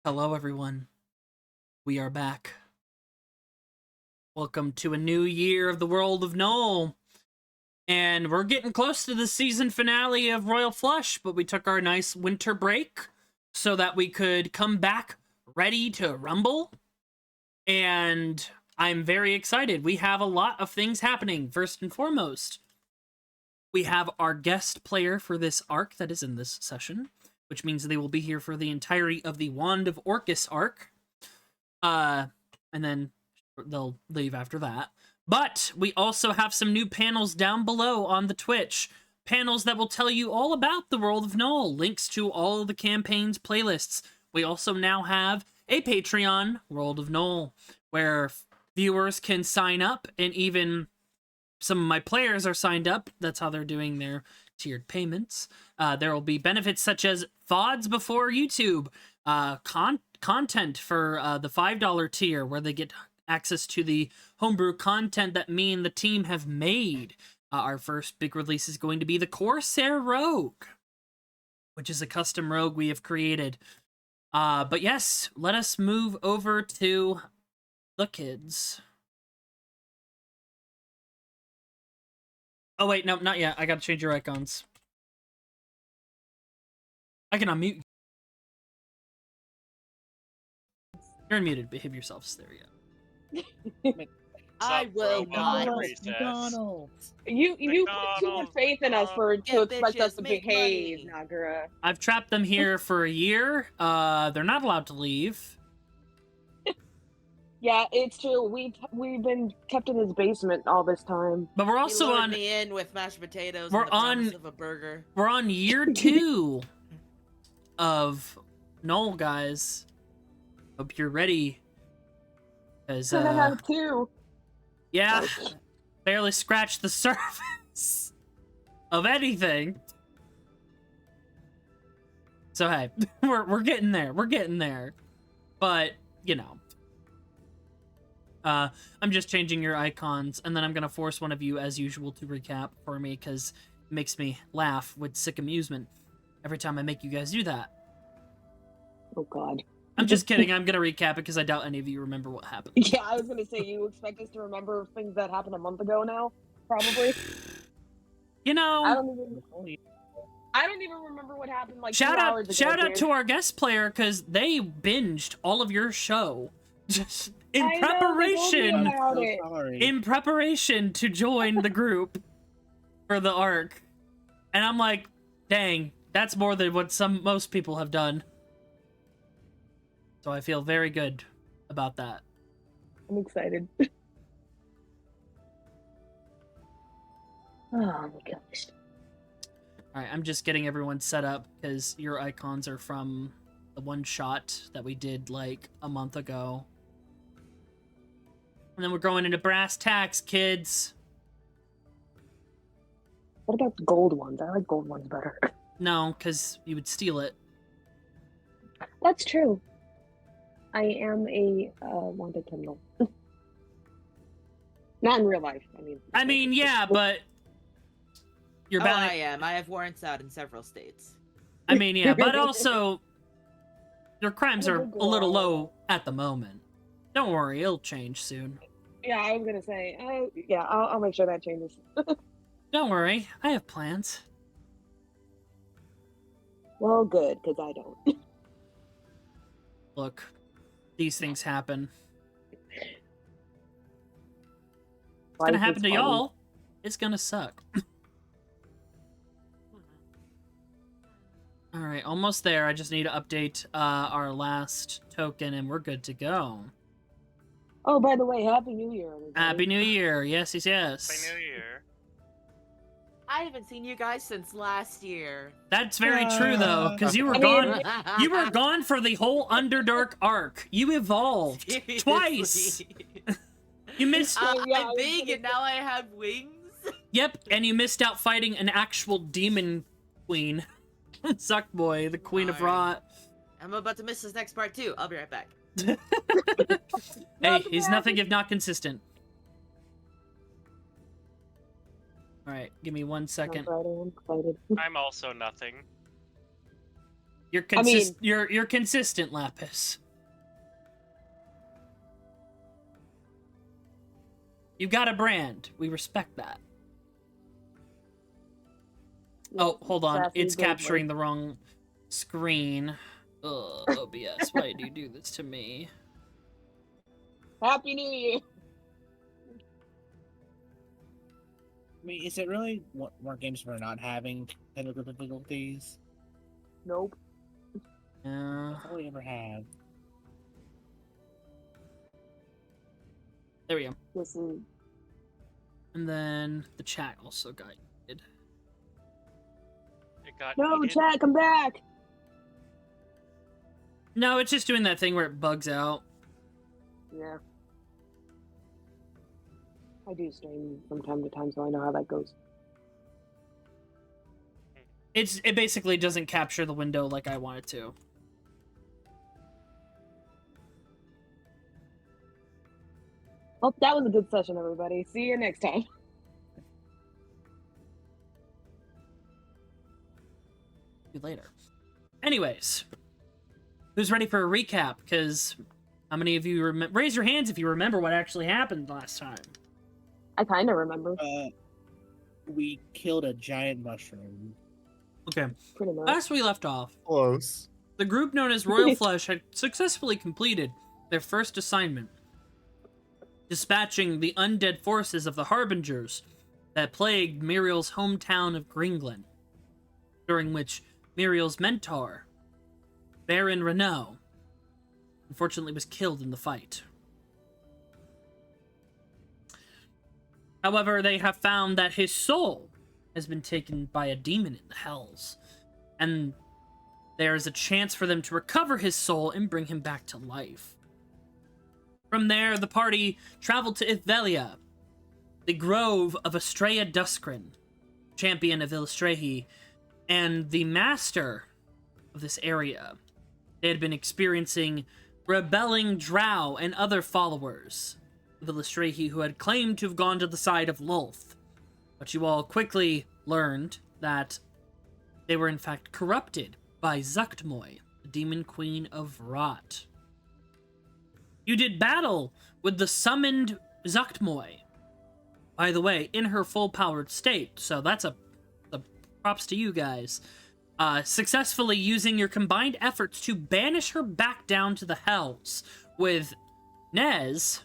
Hello, everyone. We are back. Welcome to a new year of the World of Null. And we're getting close to the season finale of Royal Flush, but we took our nice winter break so that we could come back ready to rumble. And I'm very excited. We have a lot of things happening. First and foremost, we have our guest player for this arc that is in this session, which means they will be here for the entirety of the Wand of Orcus arc. And then they'll leave after that. But we also have some new panels down below on the Twitch. Panels that will tell you all about the World of Null. Links to all of the campaign's playlists. We also now have a Patreon, World of Null, where viewers can sign up, and even some of my players are signed up. That's how they're doing their tiered payments. There will be benefits such as VODs before YouTube, content for the $5 tier, where they get access to the homebrew content that me and the team have made. Our first big release is going to be the Corsair Rogue, which is a custom rogue we have created. But yes, let us move over to the kids. Oh wait, no, not yet. I gotta change your icons. I can unmute. You're unmuted. Behave yourselves. There we go. I will not. You put too much faith in us to expect us to behave, Nagara. I've trapped them here for a year. They're not allowed to leave. Yeah, it's true. We've been kept in his basement all this time. But we're also on me in with mashed potatoes. We're and the promise on of a burger. We're on year 2 of Null, guys. Hope you're ready. Cause two. Yeah, barely scratched the surface of anything. So hey, we're getting there. We're getting there. But you know, I'm just changing your icons, and then I'm gonna force one of you, as usual, to recap for me, because it makes me laugh with sick amusement every time I make you guys do that. Oh God. I'm just kidding. I'm gonna recap it because I doubt any of you remember what happened. Yeah, I was gonna say, you expect us to remember things that happened a month ago now? Probably. You know, I don't even remember what happened like shout 2 hours ago. Shout out to our guest player, because they binged all of your show just in preparation to join the group for the arc. And I'm like, dang, that's more than what most people have done. So I feel very good about that. I'm excited. Oh my gosh. Alright, I'm just getting everyone set up because your icons are from the one shot that we did like a month ago. And then we're going into brass tacks, kids. What about the gold ones? I like gold ones better. No, because you would steal it. That's true. I am a wanted criminal. Not in real life. I mean, yeah, but you're bound. I am. I have warrants out in several states. I mean, yeah, but also your crimes are a little low at the moment. Don't worry, it'll change soon. Yeah, I was gonna say. Yeah, I'll make sure that changes. Don't worry, I have plans. Well, good, because I don't. Look, these things happen. It's gonna happen to y'all. It's gonna suck. Alright, almost there. I just need to update our last token, and we're good to go. Oh, by the way, Happy New Year, everybody. Happy New Year. Yes, yes, yes. Happy New Year. I haven't seen you guys since last year. That's very true, though, because you were gone. You were gone for the whole Underdark arc. You evolved twice. You missed. I'm big, and now I have wings. Yep, and you missed out fighting an actual demon queen, Suckboy, the Queen of Rot. I'm about to miss this next part too. I'll be right back. Hey, he's nothing if not consistent. Alright, give me 1 second. I'm also nothing. You're consistent, Lapis. You got a brand. We respect that. Oh, hold on. Sassy It's Goldberg. capturing the wrong screen. Ugh, OBS, why do you do this to me? Happy New Year. I mean, is it really more games we're not having technical difficulties? Nope. Yeah. That's all we ever have. There we go. This is And then the chat also got muted. It got no heated. chat. Come back. No, it's just doing that thing where it bugs out. Yeah. I do stream from time to time, so I know how that goes. It basically doesn't capture the window like I want it to. Well, that was a good session, everybody. See you next time. See you later. Anyways, who's ready for a recap? Because how many of you raise your hands if you remember what actually happened last time? I kind of remember. We killed a giant mushroom. Okay. Pretty much. Last we left off, Close. the group known as Royal Flush had successfully completed their first assignment, dispatching the undead forces of the Harbingers that plagued Muriel's hometown of Greenglen, during which Muriel's mentor, Baron Renault, unfortunately was killed in the fight. However, they have found that his soul has been taken by a demon in the hells, and there is a chance for them to recover his soul and bring him back to life. From there, the party traveled to Ithvelia, the grove of Estrella Duskrin, champion of Illustrehi, and the master of this area. They had been experiencing rebelling drow and other followers of Illustrehi who had claimed to have gone to the side of Lulth. But you all quickly learned that they were in fact corrupted by Zuktmoy, the demon queen of Rot. You did battle with the summoned Zuktmoy, by the way, in her full-powered state, so that's a props to you guys. Successfully using your combined efforts to banish her back down to the Hells, with Nez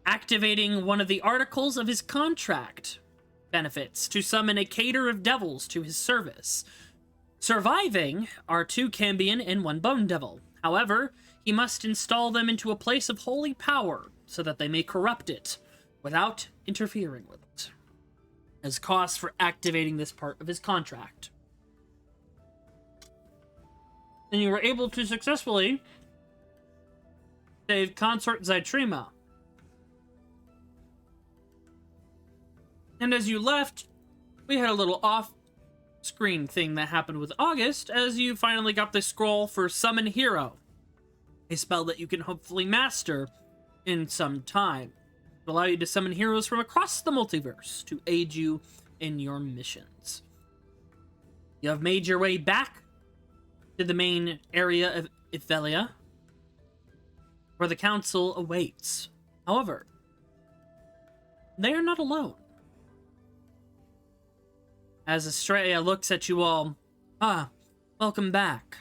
activating one of the articles of his contract benefits to summon a cater of devils to his service. Surviving are 2 Cambion and 1 Bone Devil. However, he must install them into a place of holy power so that they may corrupt it without interfering with it, as cost for activating this part of his contract. And you were able to successfully save Consort Zytrema. And as you left, we had a little off-screen thing that happened with August, as you finally got the scroll for Summon Hero, a spell that you can hopefully master in some time. It will allow you to summon heroes from across the multiverse to aid you in your missions. You have made your way back to the main area of Ithvelia, where the council awaits. However, they are not alone. As Estrella looks at you all, welcome back.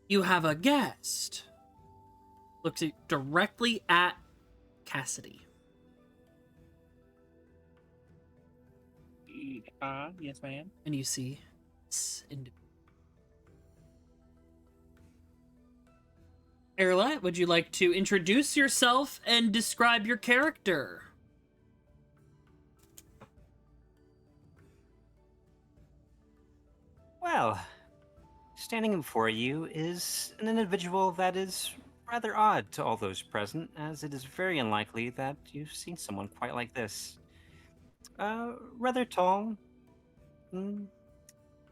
You have a guest. Looks directly at Cassidy. Yes, ma'am. And you see this individual. Erla, would you like to introduce yourself and describe your character? Well, standing before you is an individual that is rather odd to all those present, as it is very unlikely that you've seen someone quite like this. Rather tall,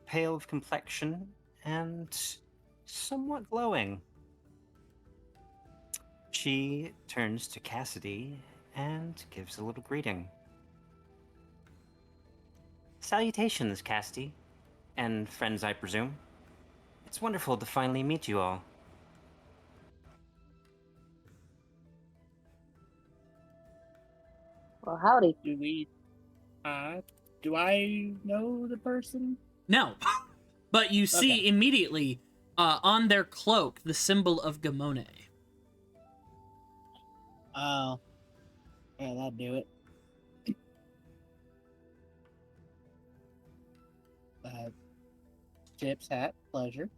pale of complexion, and somewhat glowing. She turns to Cassidy and gives a little greeting. Salutations, Cassidy. And friends, I presume. It's wonderful to finally meet you all. Well, howdy. Do I know the person? No. But you see Okay. immediately on their cloak the symbol of Gamone. Oh. Yeah, that'd do it. Tips, hat, pleasure.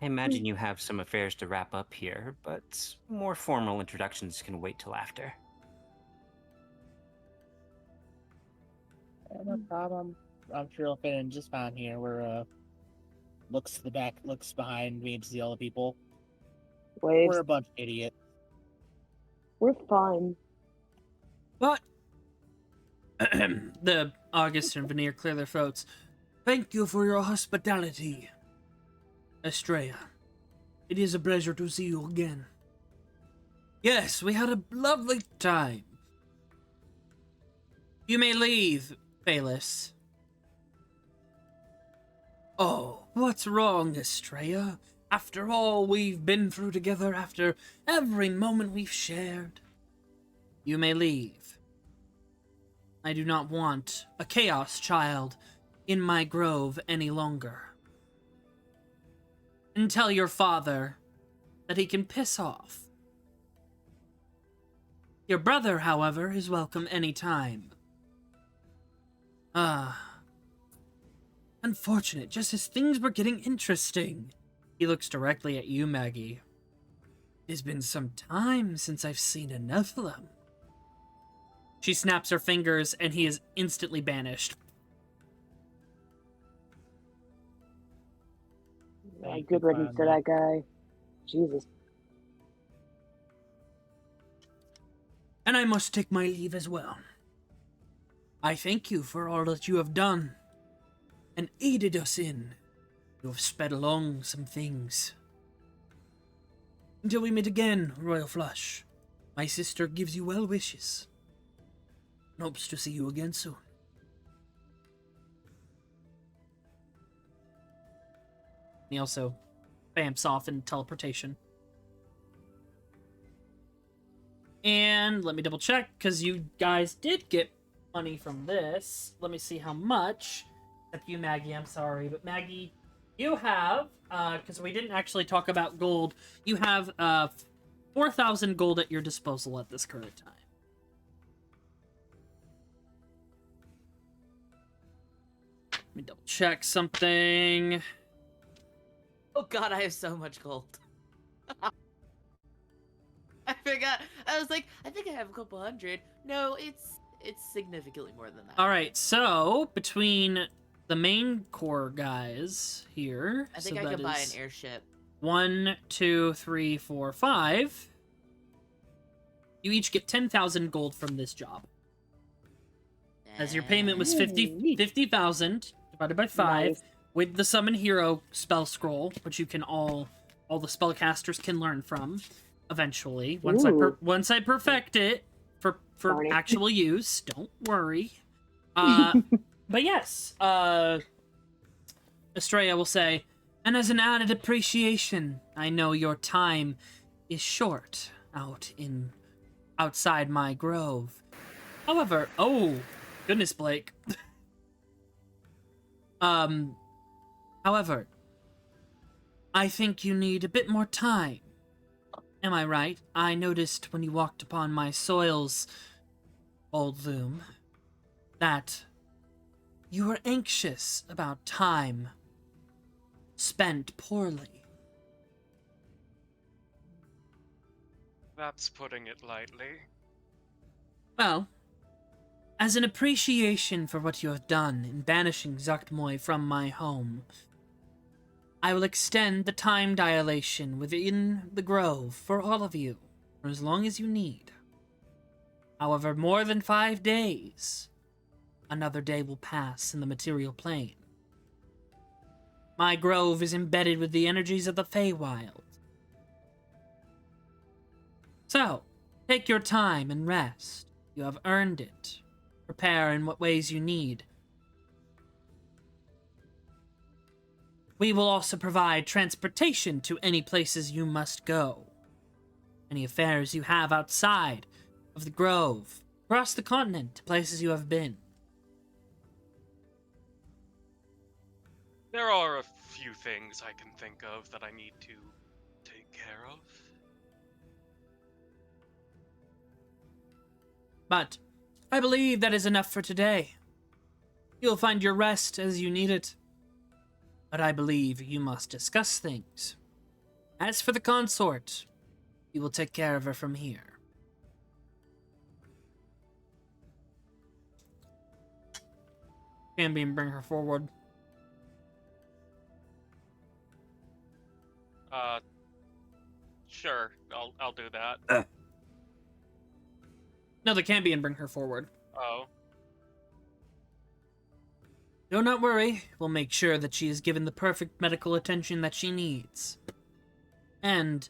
I imagine you have some affairs to wrap up here, but more formal introductions can wait till after. No problem. I'm sure I'll fit in just fine here. We're looks to the back, looks behind me to see all the people. Waves. We're a bunch of idiots. We're fine. But the August and Veneer clear their throats. Thank you for your hospitality, Estrella. It is a pleasure to see you again. Yes, we had a lovely time. You may leave, Bayless. Oh, what's wrong, Estrella? After all we've been through together, after every moment we've shared. You may leave. I do not want a chaos child in my grove any longer. And tell your father that he can piss off. Your brother, however, is welcome any time. Unfortunate, just as things were getting interesting. He looks directly at you, Maggie. It's been some time since I've seen a Nephilim. She snaps her fingers, and he is instantly banished. Yeah, good riddance to that guy. Jesus. And I must take my leave as well. I thank you for all that you have done, and aided us in. You have sped along some things. Until we meet again, Royal Flush, my sister gives you well wishes, and hopes to see you again soon. He also bamps off in teleportation. And let me double check, because you guys did get money from this. Let me see how much. Except you, Maggie, I'm sorry. But Maggie, you have, because we didn't actually talk about gold, you have 4,000 gold at your disposal at this current time. Let me double check something. Oh god, I have so much gold. I forgot. I was like, I think I have a couple hundred. No, it's significantly more than that. All right, so between the main core guys here, I think so I that could buy an is airship. 1, 2, 3, 4, 5. You each get 10,000 gold from this job. As your payment was 50,000 divided by 5 Nice. with the summon hero spell scroll, which you can all the spellcasters can learn from eventually once Ooh. once I perfect it for Darn it. actual use. Don't worry. But yes, Estrella will say, and as an added appreciation, I know your time is short outside my grove. However, oh goodness, Blake. However, I think you need a bit more time. Am I right? I noticed when you walked upon my soils, Old Loom, that you were anxious about time spent poorly. That's putting it lightly. Well, as an appreciation for what you have done in banishing Zuktmoy from my home, I will extend the time dilation within the grove for all of you, for as long as you need. However, more than 5 days, another day will pass in the material plane. My grove is embedded with the energies of the Feywild. So, take your time and rest. You have earned it. Prepare in what ways you need. We will also provide transportation to any places you must go. Any affairs you have outside of the Grove, across the continent, to places you have been. There are a few things I can think of that I need to take care of. But I believe that is enough for today. You'll find your rest as you need it. But I believe you must discuss things. As for the consort, we will take care of her from here. Cambion, bring her forward. Sure, I'll do that. No, the Cambion, bring her forward. Oh. Do not worry, we'll make sure that she is given the perfect medical attention that she needs. And,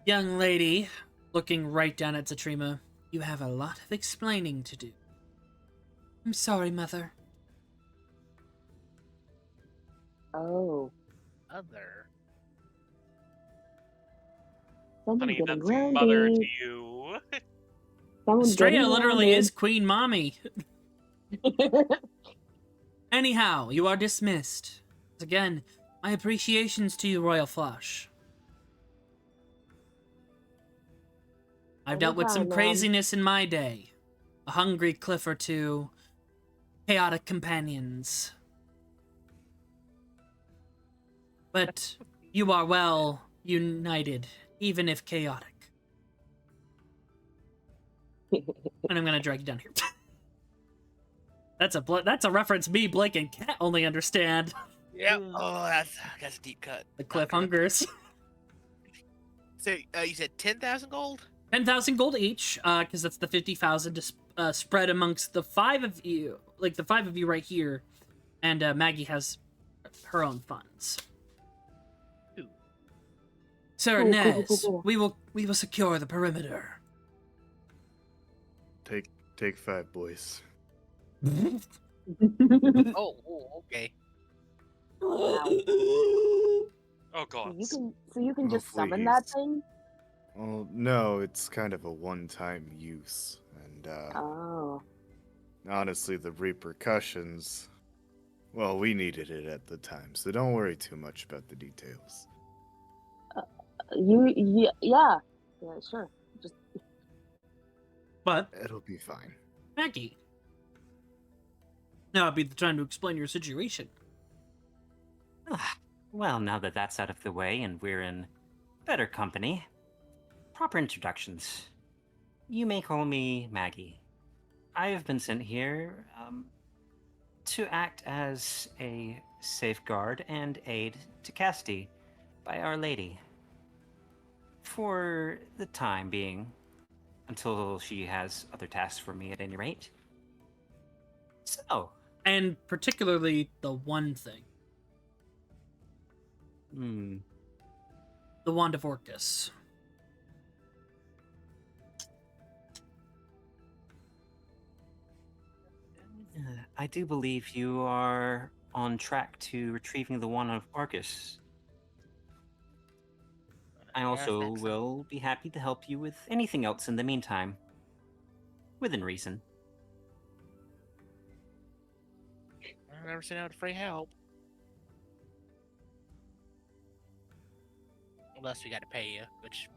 young lady, looking right down at Zatrima, you have a lot of explaining to do. I'm sorry, Mother. Oh. Other. Someone's Honey, getting that's mother to grounded. you. Someone's Estrella getting literally grounded. is Queen Mommy. Anyhow, you are dismissed. Again, my appreciations to you, Royal Flush. I've dealt with some Anytime, ma'am. craziness in my day. A hungry cliff or two. Chaotic companions. But you are well united, even if chaotic. And I'm gonna drag you down here. That's a reference me, Blake, and Kat only understand. Yep. Oh, that's a deep cut. The Not cliff good. hungers. So you said 10,000 gold? 10,000 gold each, because that's the 50,000 to spread amongst the five of you, like the five of you right here, and Maggie has her own funds. Ooh. Sir Cool, Nez, cool. we will secure the perimeter. Take 5, boys. Oh, okay. Oh god. So you can just Hopefully summon that he's- thing? Well, no, it's kind of a one-time use, and Oh. honestly, the repercussions. Well, we needed it at the time, so don't worry too much about the details. Yeah, sure. Just But, It'll be fine. Maggie, now would be the time to explain your situation. Well, now that that's out of the way and we're in better company, proper introductions. You may call me Maggie. I have been sent here to act as a safeguard and aid to Casti by Our Lady. For the time being, until she has other tasks for me at any rate. So, And particularly the one thing. The Wand of Orcus. I do believe you are on track to retrieving the Wand of Arcus. I also Excellent. will be happy to help you with anything else in the meantime. Within reason. I've never seen out free help. Unless we got to pay you, which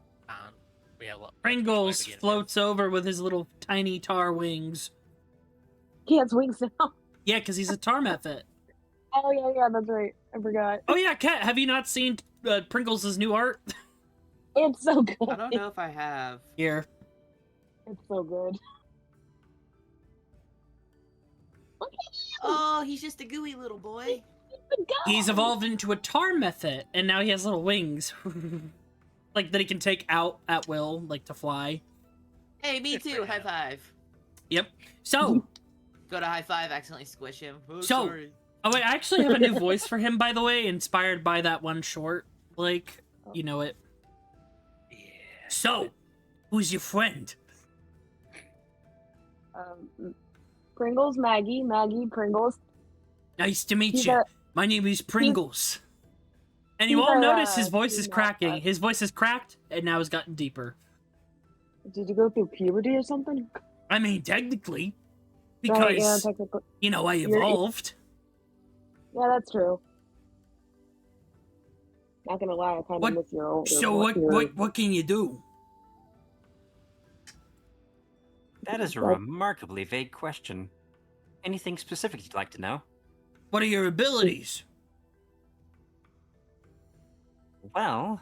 we have a lot. Pringles floats over with his little tiny tar wings. he has wings now. Yeah, because he's a tar method. Oh yeah, that's right. I forgot. Oh yeah, Kat, have you not seen Pringles' new art? It's so good. I don't know if I have. Here. It's so good. Look at Oh, he's just a gooey little boy. the guy. He's evolved into a tar method, and now he has little wings. Like, that he can take out at will, like, to fly. Hey, me Good for too. High him. five. Yep. So, Go to high five, accidentally squish him. Oh, So- sorry. oh wait, I actually have a new voice for him, by the way, inspired by that one short. Like, you know it. Yeah. So, who's your friend? Pringles, Maggie, Pringles. Nice to meet He's you. My name is Pringles. And you he's all our, notice his voice team is cracking. mascot. His voice is cracked, and now has gotten deeper. Did you go through puberty or something? I mean, technically. Right, yeah, Because, technically. you know, I You're- evolved. Yeah, that's true. Not gonna lie, I kind What- of miss your older. So what can you do? That is a Like- remarkably vague question. Anything specific you'd like to know? What are your abilities? Well,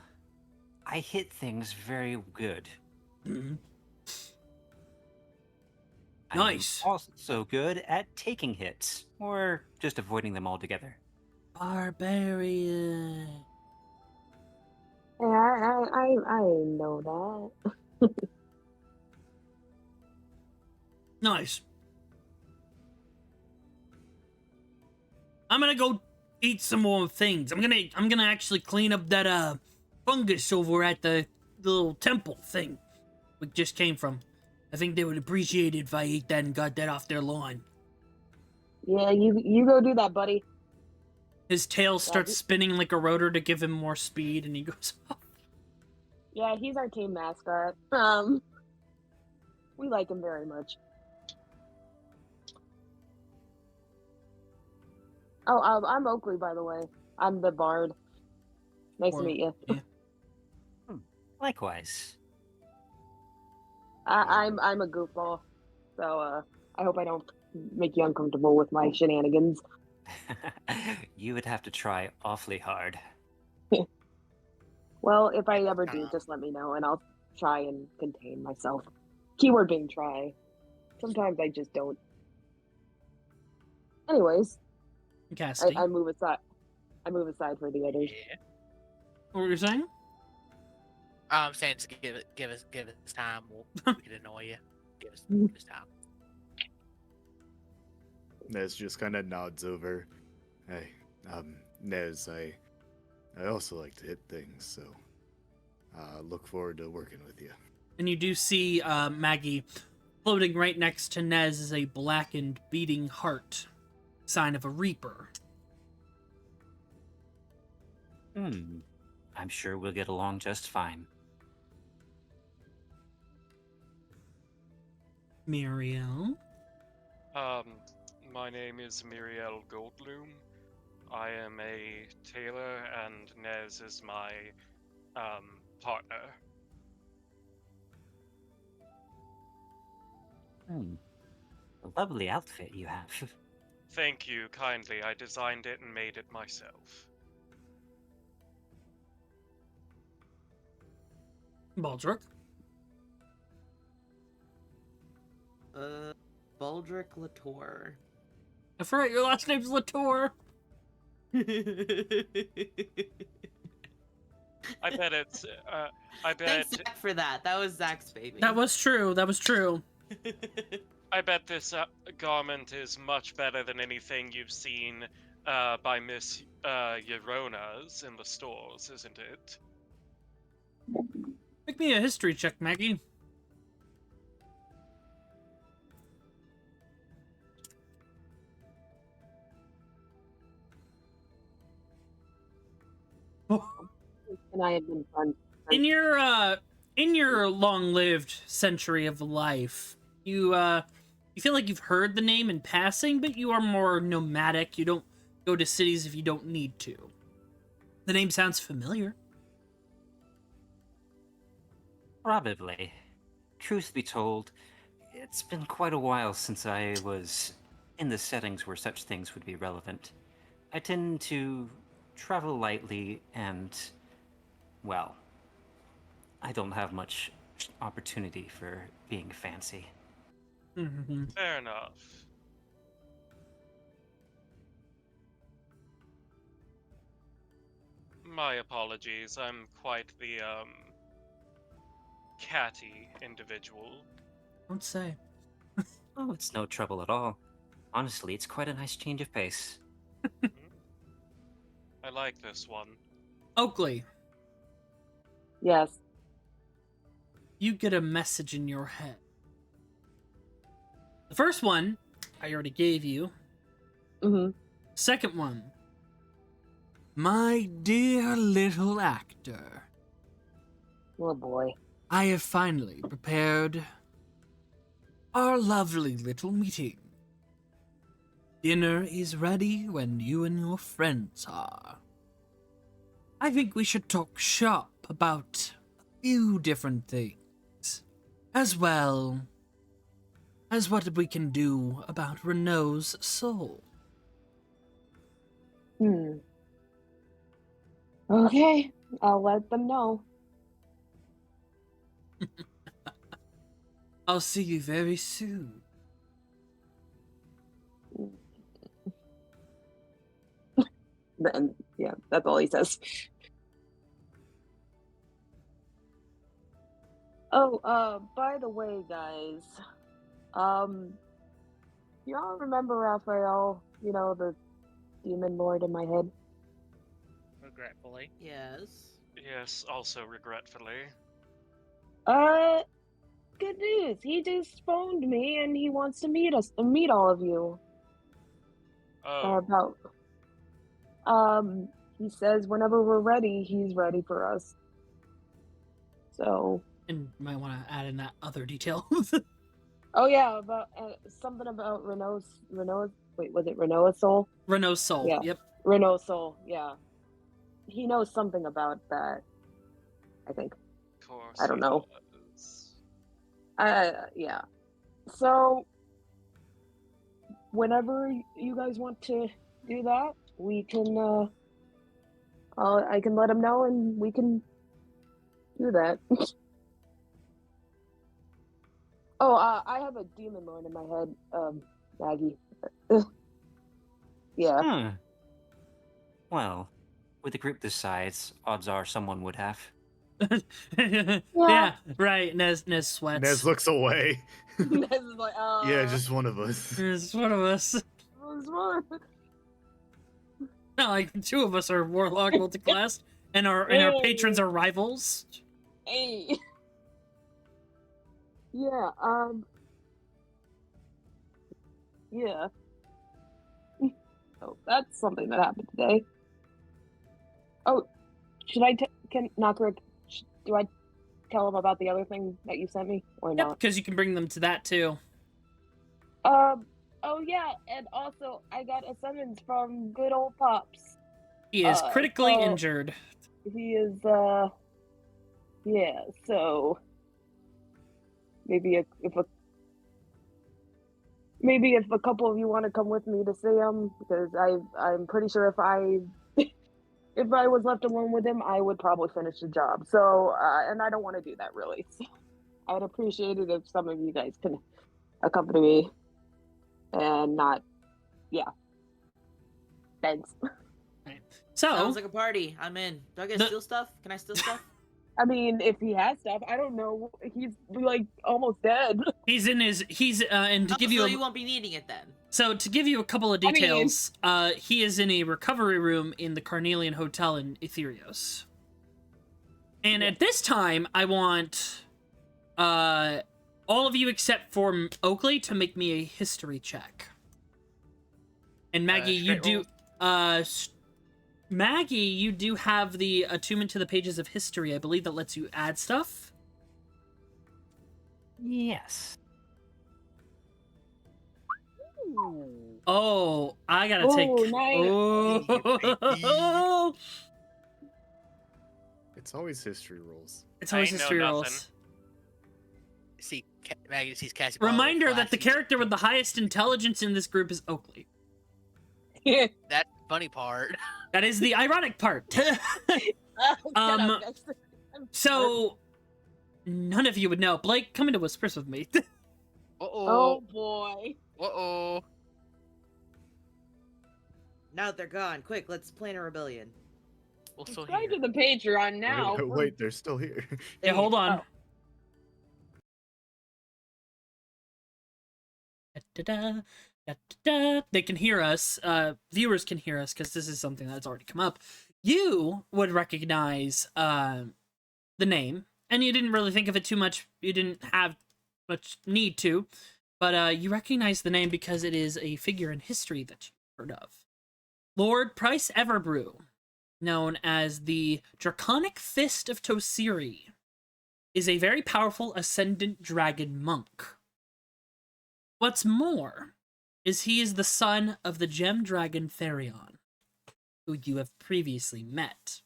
I hit things very good. Mhm. I'm Nice. also good at taking hits, or just avoiding them altogether. Barbarian. Yeah, I know that. Nice. I'm gonna go eat some more things. I'm gonna actually clean up that fungus over at the little temple thing we just came from. I think they would appreciate it if I ate that and got that off their lawn. Yeah, you go do that, buddy. His tail starts he- spinning like a rotor to give him more speed, and he goes, Yeah, he's our team mascot. We like him very much. Oh, I'm Oakley, by the way. I'm the bard. Nice Or- to meet you. yeah. Likewise. I'm a goofball, so I hope I don't make you uncomfortable with my shenanigans. You would have to try awfully hard. Well, if I ever do, just let me know, and I'll try and contain myself. Keyword being try. Sometimes I just don't. Anyways, Cassidy. I move aside. I move aside for the others. Yeah. What were you saying? I'm saying just give us time. We can annoy you. Give us time. Nez just kind of nods over. Hey, Nez, I also like to hit things, so look forward to working with you. And you do see Maggie floating right next to Nez is a blackened, beating heart, sign of a reaper. I'm sure we'll get along just fine. Muriel. My name is Muriel Goldblum. I am a tailor, and Nez is my partner. A lovely outfit you have. Thank you kindly. I designed it and made it myself. Baldric. Baldric Latour. I forgot your last name's Latour. I bet it's. I bet. Thanks, Zach, for that. That was Zach's baby. That was true. That was true. I bet this garment is much better than anything you've seen by Miss Yerona's in the stores, isn't it? Make me a history check, Maggie. And I have been friends. In your long-lived century of life, you feel like you've heard the name in passing, but you are more nomadic. You don't go to cities if you don't need to. The name sounds familiar. Probably. Truth be told, it's been quite a while since I was in the settings where such things would be relevant. I tend to travel lightly and, well, I don't have much opportunity for being fancy. Mm-hmm. Fair enough. My apologies. I'm quite the catty individual. Don't say. Oh, it's no trouble at all. Honestly, it's quite a nice change of pace. I like this one. Oakley, Yes. you get a message in your head. The first one, I already gave you. Mm-hmm. Second one, My dear little actor, Oh boy. I have finally prepared our lovely little meeting. Dinner is ready when you and your friends are. I think we should talk shop about a few different things, as well as what we can do about Renault's soul. Okay, I'll let them know. I'll see you very soon. Then yeah, that's all he says. Oh, by the way, guys, y'all remember Raphael? You know, the demon lord in my head. Regretfully. Yes. Yes, also regretfully. Uh, good news. He just phoned me and he wants to meet all of you. Oh, About he says whenever we're ready, he's ready for us. So, And you might want to add in that other detail. oh yeah, about something about Renault's. Wait, was it Renault's soul? Renault's soul. Yeah. Yep. Renault's soul. Yeah, he knows something about that. I think. of course. I don't he know. does. Yeah. So, whenever you guys want to do that, we can. I can let him know, and we can do that. Oh, I have a demon lord in my head. Maggie. Yeah. Hmm. Well, with a group this size, odds are someone would have. Yeah, right. Nez sweats. Nez looks away. This is like, Yeah, just one of us. It's one of us. Not like the two of us are warlock multiclass, and our patrons are rivals. Hey. Yeah. Yeah. Oh, that's something that happened today. Oh, should I do I tell him about the other thing that you sent me or Yep, not? because you can bring them to that too. Oh yeah, and also I got a summons from good old Pops. He is critically so injured. he is yeah, so maybe if a couple of you want to come with me to see him, because I'm pretty sure if I was left alone with him, I would probably finish the job. So and I don't want to do that really. So I'd appreciate it if some of you guys can accompany me and not, yeah. Thanks. So Sounds like a party. I'm in. Do I get to steal stuff? Can I steal stuff? I mean, if he has stuff, I don't know. He's like almost dead. he's and to Oh, give so you you won't be needing it then. so to give you a couple of I mean- details, he is in a recovery room in the Carnelian Hotel in Etherios. And at this time, I want all of you except for Oakley to make me a history check. And Maggie, you straight do Maggie, you do have the attunement to the pages of history. I believe that lets you add stuff. Yes. Oh, I gotta Oh, take. nice. Oh, It's always history rolls. it's I always ain't know history nothing. rolls. See, Maggie sees Cassie. Reminder that the character with the highest intelligence in this group is Oakley. That's the funny part. That is the ironic part. Get up, guys. I'm So, none of you would know. Blake, come into Whispers with me. Oh boy. Uh-oh. Now that they're gone, quick, let's plan a rebellion. We'll still Subscribe hear. to the Patreon now. Wait, they're still here. Yeah, hold on. Oh. Da-da-da, da-da-da. They can hear us. Viewers can hear us because this is something that's already come up. You would recognize the name, and you didn't really think of it too much. You didn't have much need to, but you recognize the name because it is a figure in history that you've heard of. Lord Price Everbrew. known as the Draconic Fist of Tosiri, is a very powerful ascendant dragon monk. What's more, is he is the son of the gem dragon Therion, who you have previously met.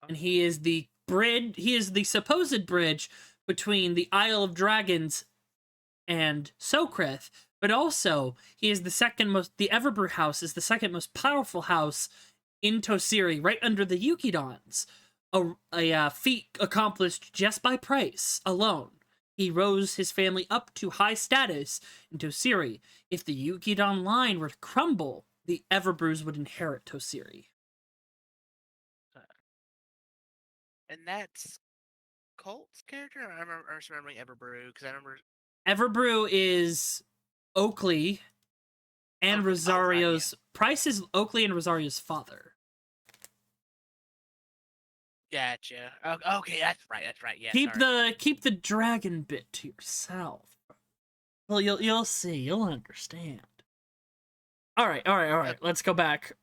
And he is the supposed bridge between the Isle of Dragons and Sokrith, but also he is the Everbrew house is the second most powerful house in Tosiri, right under the Yukidons. A feat accomplished just by price alone. He rose his family up to high status in Tosiri. If the Yukidon line were to crumble, the Everbrews would inherit Tosiri. And that's Colt's character? I'm just remembering Everbrew, because I remember... Everbrew is Oakley and Okay. Rosario's... Price is Oakley and Rosario's father. Gotcha. Okay, that's right. Yeah, Keep the dragon bit to yourself. Well, you'll see. You'll understand. All right. Okay. Let's go back.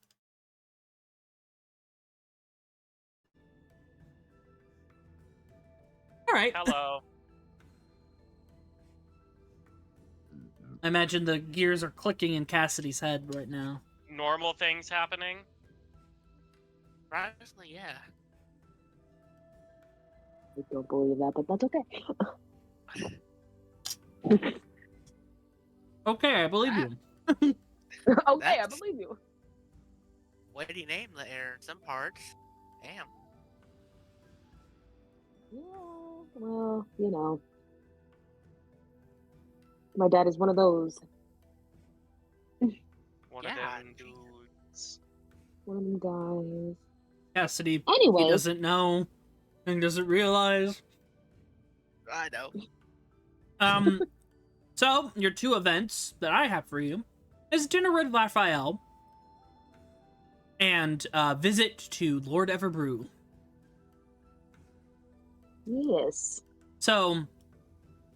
All right. Hello. I imagine the gears are clicking in Cassidy's head right now. Normal things happening? Surprisingly, yeah. I don't believe that, but that's okay. Okay, I believe you. Okay, I That's- believe you. Witty name there in some parts. Damn. Yeah, well, you know. My dad is one of those. One Yeah, of them dudes. One of them guys. Cassidy, Anyway. he doesn't know and doesn't realize. I know. So, your two events that I have for you is dinner with Raphael and visit to Lord Everbrew. Yes. So,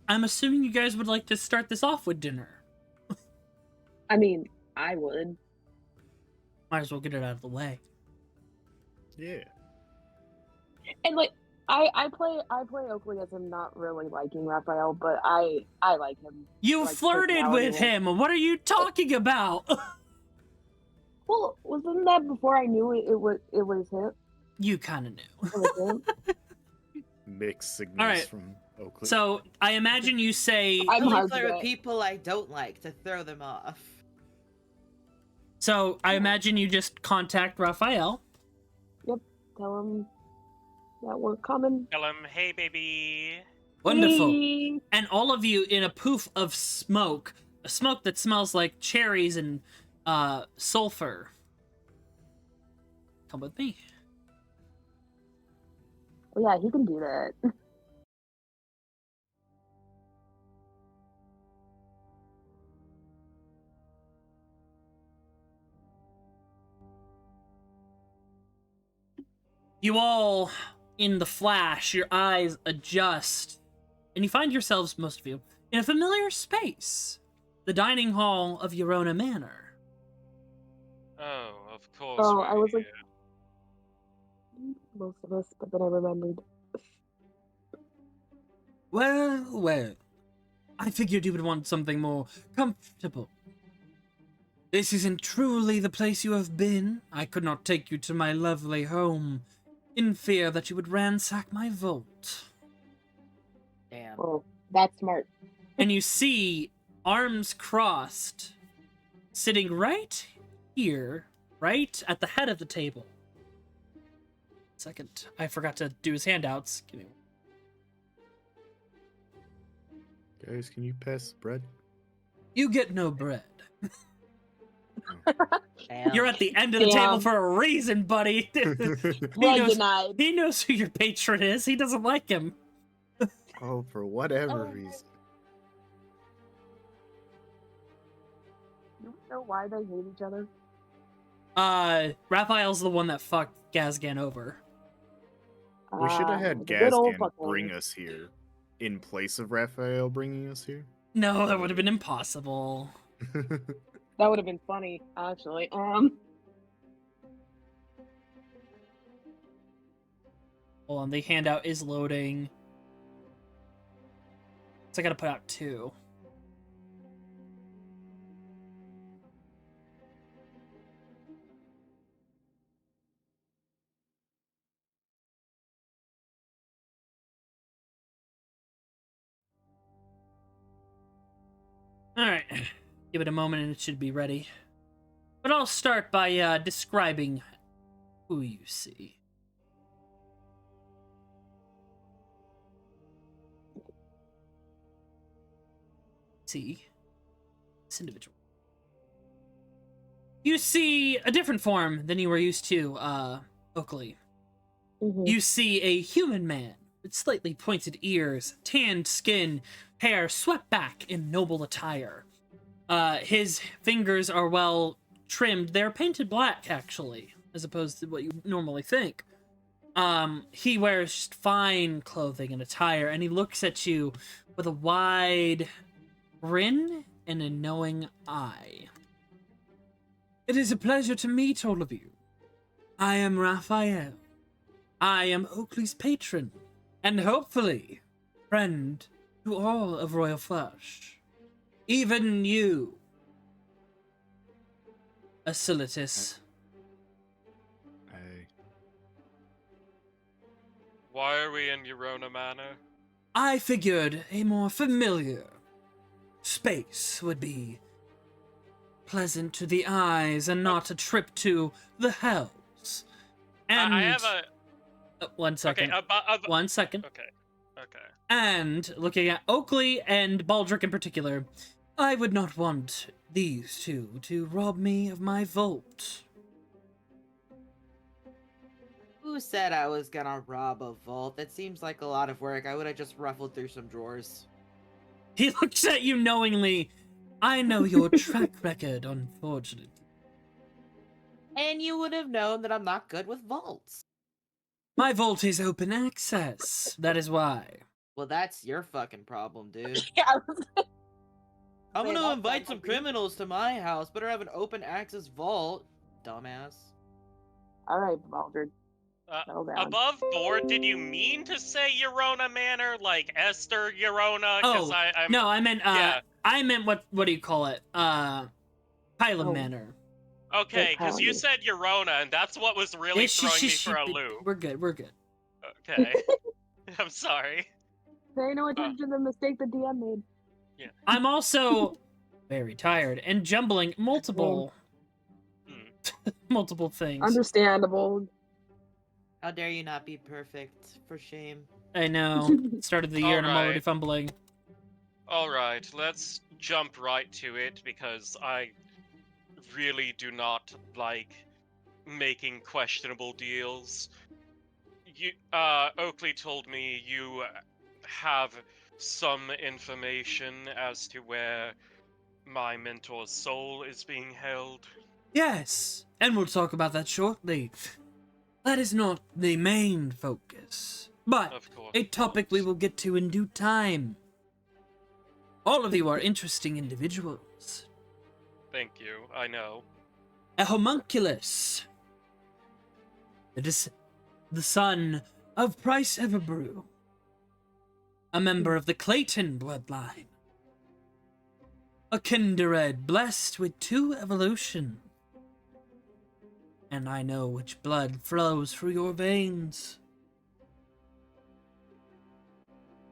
I'm assuming you guys would like to start this off with dinner. I mean, I would. Might as well get it out of the way. Yeah. And like I play Oakley as him not really liking Raphael, but I like him. You Like, flirted with personality-wise. him! What are you talking about? Well, wasn't that before I knew it was him? You kind of knew. It was him? Mixed signals All right. from Oakley. So, I imagine you say... I'm Only hard to flirt with get. people I don't like to throw them off. So, I imagine you just contact Raphael. Tell him that we're coming. Tell him, hey baby. Wonderful. Hey. And all of you in a poof of smoke. A smoke that smells like cherries and sulfur. Come with me. Oh yeah, he can do that. You all, in the flash, your eyes adjust, and you find yourselves, most of you, in a familiar space. The dining hall of Yorona Manor. Oh, of course. Oh, we're I was like- here. Most of us, but then I remembered. Well. I figured you would want something more comfortable. This isn't truly the place you have been. I could not take you to my lovely home, in fear that you would ransack my vault. Damn. Oh, that's smart. And you see, arms crossed, sitting right here, right at the head of the table. Second, I forgot to do his handouts. Give me one. Guys, can you pass the bread? You get no bread. Damn. You're at the end of the table Damn. for a reason, buddy. Bread knows- denied. He knows who your patron is. He doesn't like him. Oh, for whatever Oh. reason. Do we know why they hate each other? Raphael's the one that fucked Gazgan over. We should have Ah, had the good old Gazgan fucking- bring us here in place of Raphael bringing us here. No, that would have been impossible. That would have been funny, actually. Hold on, the handout is loading. So I gotta put out 2. Alright, give it a moment and it should be ready. But I'll start by describing who you see. See this individual. You see a different form than you were used to, Oakley. Mhm. You see a human man with slightly pointed ears, tanned skin, hair swept back in noble attire. His fingers are well trimmed. They're painted black, actually, as opposed to what you normally think. He wears fine clothing and attire, and he looks at you with a wide grin and a knowing eye. It is a pleasure to meet all of you. I am Raphael. I am Oakley's patron, and hopefully, friend to all of Royal Flush. Even you, Asilitis. Why are we in Eurona Manor? I figured a more familiar space would be pleasant to the eyes and not a trip to the hells. And I have a... one second. Okay, 1 second. Okay. And looking at Oakley and Baldric in particular, I would not want these two to rob me of my vault. Who said I was gonna rob a vault? That seems like a lot of work. I would have just ruffled through some drawers. He looks at you knowingly. I know your track record, unfortunately. And you would have known that I'm not good with vaults. My vault is open access. That is why. Well, that's your fucking problem, dude. Yeah, I'm Wait, gonna that's invite not some helping. criminals to my house. Better have an open access vault, dumbass. all right, Baldric. Settle down. Above board, did you mean to say Eurona Manor? Like Esther Eurona? 'Cause Oh, I'm... no, I meant, yeah. I meant what do you call it? Pylum Oh. Okay, Manor. Wait, because you Kylie. said Eurona, and that's what was really throwing me for a loop. We're good, we're good. Okay. I'm sorry. Pay no attention to the mistake the DM made. I'm also very tired and jumbling multiple multiple things. Understandable. How dare you not be perfect? For shame. I know. Started the year and I'm already Alright. fumbling. Alright, let's jump right to it, because I really do not like making questionable deals. You, Oakley told me you have some information as to where my mentor's soul is being held. Yes, and we'll talk about that shortly. That is not the main focus, but Of course. a topic we will get to in due time. All of you are interesting individuals. Thank you, I know. A homunculus. It is the son of Price Everbrew, a member of the Clayton bloodline. A kindred blessed with 2 evolutions. And I know which blood flows through your veins.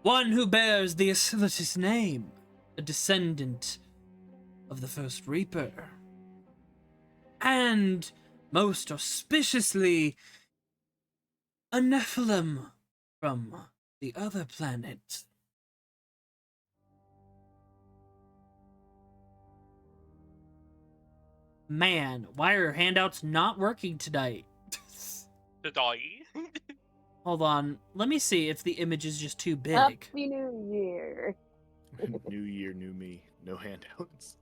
One who bears the Asilitis name, a descendant of the first Reaper. And, most auspiciously, a Nephilim from the other planet. Man, why are your handouts not working tonight? Did I? Hold on, let me see if the image is just too big. Happy New Year. New year, new me. No handouts.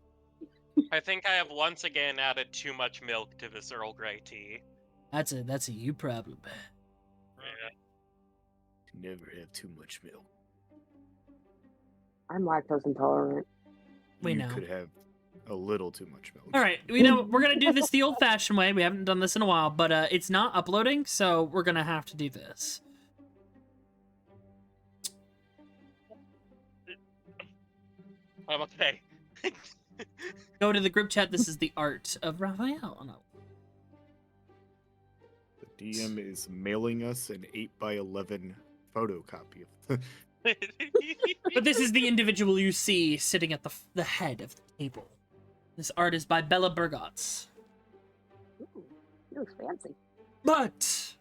I think I have once again added too much milk to this Earl Grey tea. That's a you problem. Never have too much milk. I'm lactose intolerant. We you know. could have a little too much milk. All right, we know we're gonna do this the old-fashioned way. We haven't done this in a while, but it's not uploading, so we're gonna have to do this. I'm okay. Go to the group chat. This is the art of Raphael. Oh, no. The DM is mailing us an 8x11 photocopy of But this is the individual you see sitting at the head of the table. This art is by Bella Burgotts. Ooh, he looks fancy. But,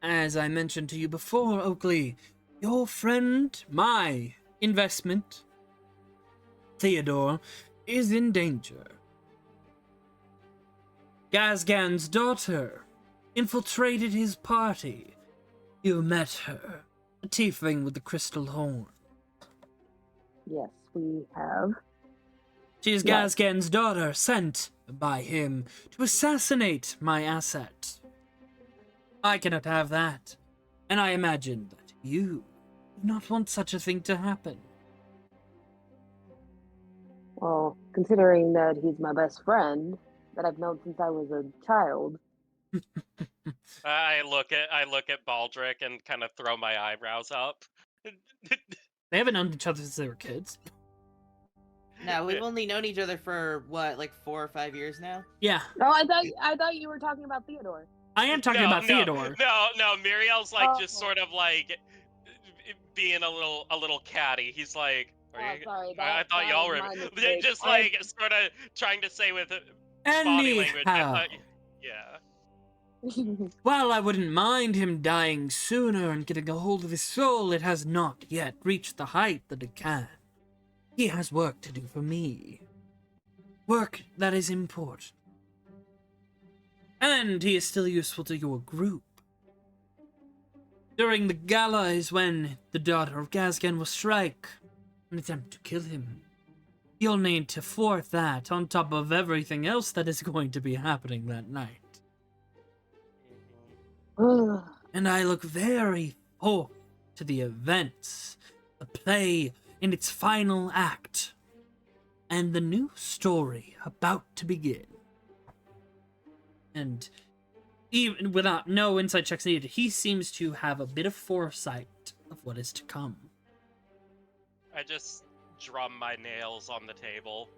as I mentioned to you before, Oakley, your friend, my investment, Theodore, is in danger. Gazgan's daughter infiltrated his party. You met her, the tiefling with the crystal horn. Yes, we have. She is Yes. Gazgan's daughter, sent by him to assassinate my asset. I cannot have that, and I imagine that you would not want such a thing to happen. Well, considering that he's my best friend that I've known since I was a child. I look at Baldric and kind of throw my eyebrows up. They haven't known each other since they were kids. No, we've only known each other for what, like 4 or 5 years now? Yeah, No, I thought you were talking about Theodore. I am talking about Theodore. No, Muriel's like just Oh. sort of like being a little catty. He's like, Oh, "Are you, sorry, I thought that y'all was were my mistake. just I- like sort of trying to say with body language. I Anyhow, thought, yeah. while I wouldn't mind him dying sooner and getting a hold of his soul, it has not yet reached the height that it can. He has work to do for me. Work that is important. And he is still useful to your group. During the gala is when the daughter of Gazgan will strike an attempt to kill him. You'll need to thwart that on top of everything else that is going to be happening that night. And I look very forward to the events, the play in its final act, and the new story about to begin. And even without no inside checks needed, he seems to have a bit of foresight of what is to come. I just drum my nails on the table.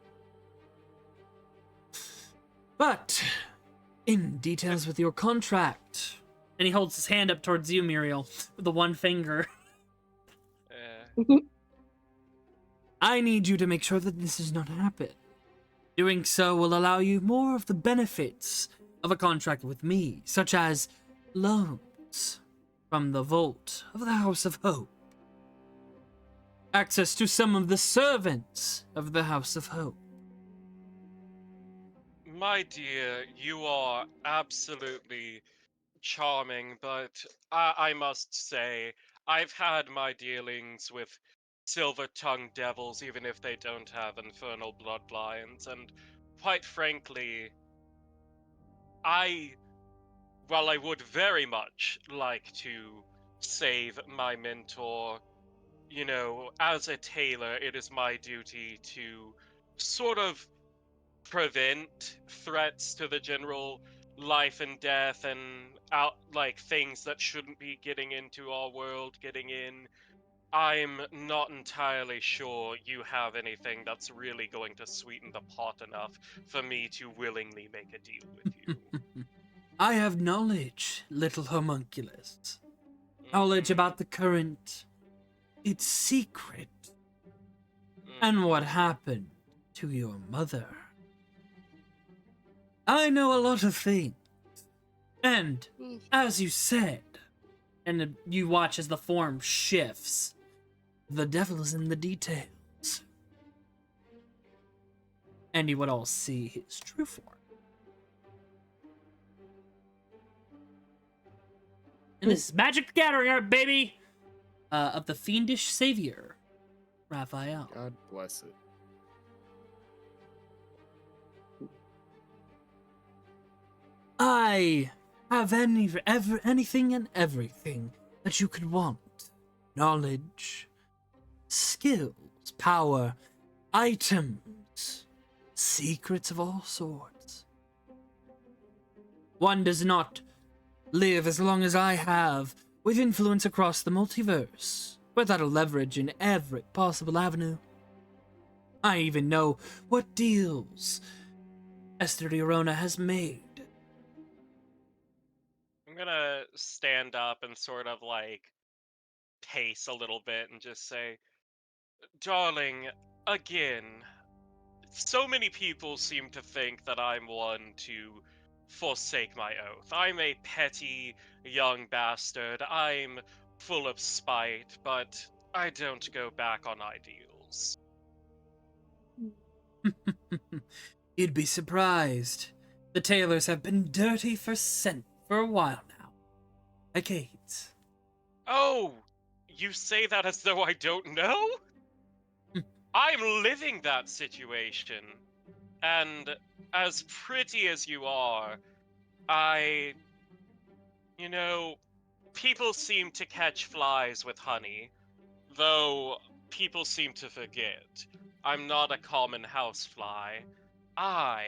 But, in details with your contract. And he holds his hand up towards you, Muriel, with the one finger. I need you to make sure that this does not happen. Doing so will allow you more of the benefits of a contract with me, such as loans from the vault of the House of Hope, access to some of the servants of the House of Hope. My dear, you are absolutely charming, but I must say, I've had my dealings with silver-tongued devils, even if they don't have infernal bloodlines, and quite frankly, while I would very much like to save my mentor, you know, as a tailor, it is my duty to sort of prevent threats to the general life and death and things that shouldn't be getting into our world getting in. I'm not entirely sure you have anything that's really going to sweeten the pot enough for me to willingly make a deal with you. I have knowledge, little homunculus. Knowledge about the current, its secret, and what happened to your mother. I know a lot of things. And, as you said, and you watch as the form shifts, the devil is in the details. And you would all see his true form. And this is Magic the Gathering art, baby! Of the fiendish savior, Raphael. God bless it. I have anything and everything that you could want. Knowledge, skills, power, items, secrets of all sorts. One does not live as long as I have with influence across the multiverse, without a leverage in every possible avenue. I even know what deals Esther Diorona has made. I'm gonna stand up and sort of like pace a little bit and just say, Darling, again, so many people seem to think that I'm one to forsake my oath. I'm a petty young bastard. I'm full of spite, but I don't go back on ideals. You'd be surprised. The Taylors have been dirty for a while now. Decades. Oh, you say that as though I don't know? I'm living that situation. And as pretty as you are, I. You know, people seem to catch flies with honey, though people seem to forget. I'm not a common housefly. I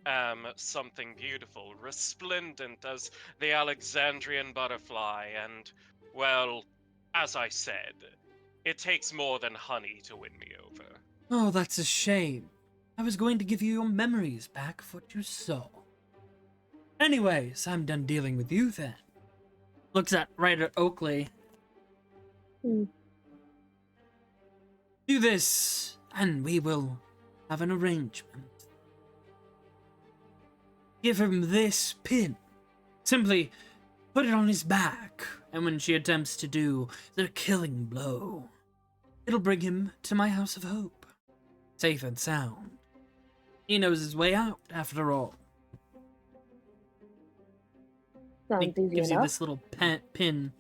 am something beautiful, resplendent as the Alexandrian butterfly, and, well, as I said, it takes more than honey to win me over. Oh, that's a shame. I was going to give you your memories back of what you saw. Anyways, I'm done dealing with you then. Looks right at Oakley. Hmm. Do this, and we will have an arrangement. Give him this pin. Simply put it on his back, and when she attempts to do the killing blow, it'll bring him to my House of Hope. Safe and sound. He knows his way out, after all. He Sounds easy gives you enough. this little pin.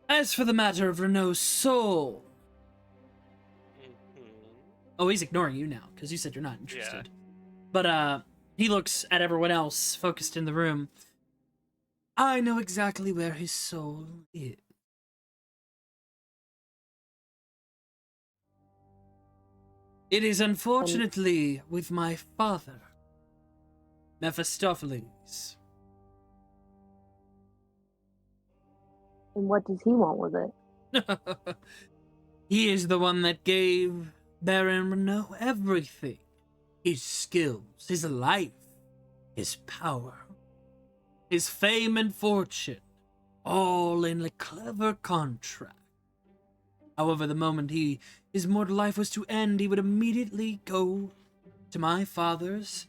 As for the matter of Renault's soul... Oh, he's ignoring you now, because you said you're not interested. But, he looks at everyone else, focused in the room. I know exactly where his soul is. It is unfortunately with my father, Mephistopheles. And what does he want with it? He is the one that gave Baron Renault everything. His skills, his life, his power, his fame and fortune, all in a clever contract. However, the moment his mortal life was to end, he would immediately go to my father's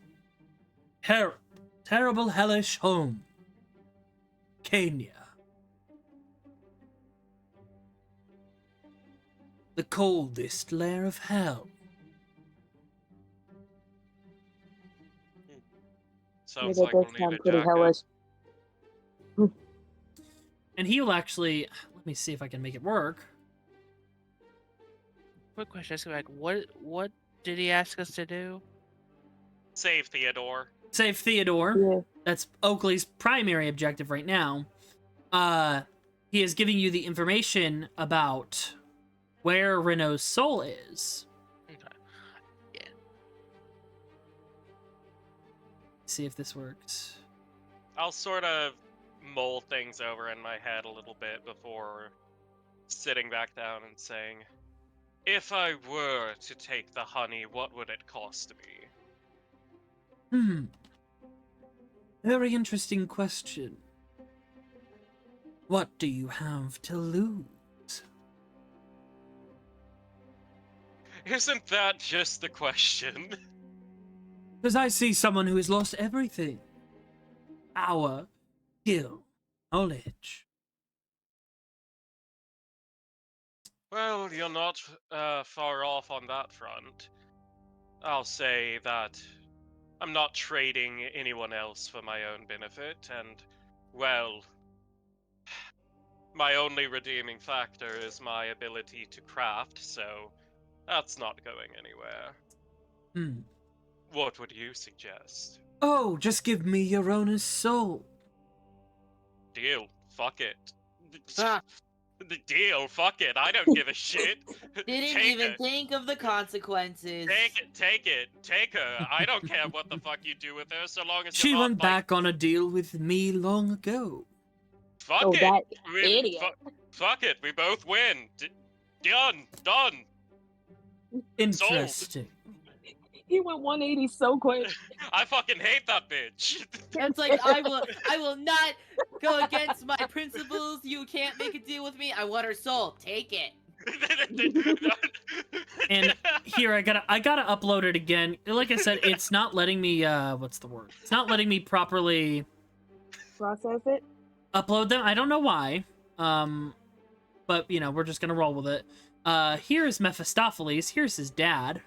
terrible hellish home, Kenya. The coldest lair of hell. Sounds Yeah, like that we'll does need sound a pretty jacket. hellish. And he'll actually, let me see if I can make it work. Quick question, like, what did he ask us to do? Save Theodore. Save Theodore. Yeah. That's Oakley's primary objective right now. He is giving you the information about where Renault's soul is. Okay. Yeah. See if this works. I'll sort of mull things over in my head a little bit before sitting back down and saying, if I were to take the honey, what would it cost me? Very interesting question. What do you have to lose? Isn't that just the question? Because I see someone who has lost everything. Power, skill, knowledge. Well, you're not far off on that front. I'll say that I'm not trading anyone else for my own benefit, and, well, my only redeeming factor is my ability to craft, so that's not going anywhere. What would you suggest? Oh, just give me your owner's soul. Deal. Fuck it. Ah, The deal. Fuck it. I don't give a shit. didn't Take even it. think of the consequences. Take it. Take her. I don't care what the fuck you do with her, so long as She you're not, went back on a deal with me long ago. Fuck Oh, it. that We- idiot. Fuck it. We both win. Done. Interesting. He went 180 so quick. I fucking hate that bitch. It's like I will not go against my principles. You can't make a deal with me. I want her soul. Take it. And here I gotta upload it again. Like I said, it's not letting me what's the word? It's not letting me properly Process it. upload them. I don't know why. But you know, we're just gonna roll with it. Here's Mephistopheles, here's his dad.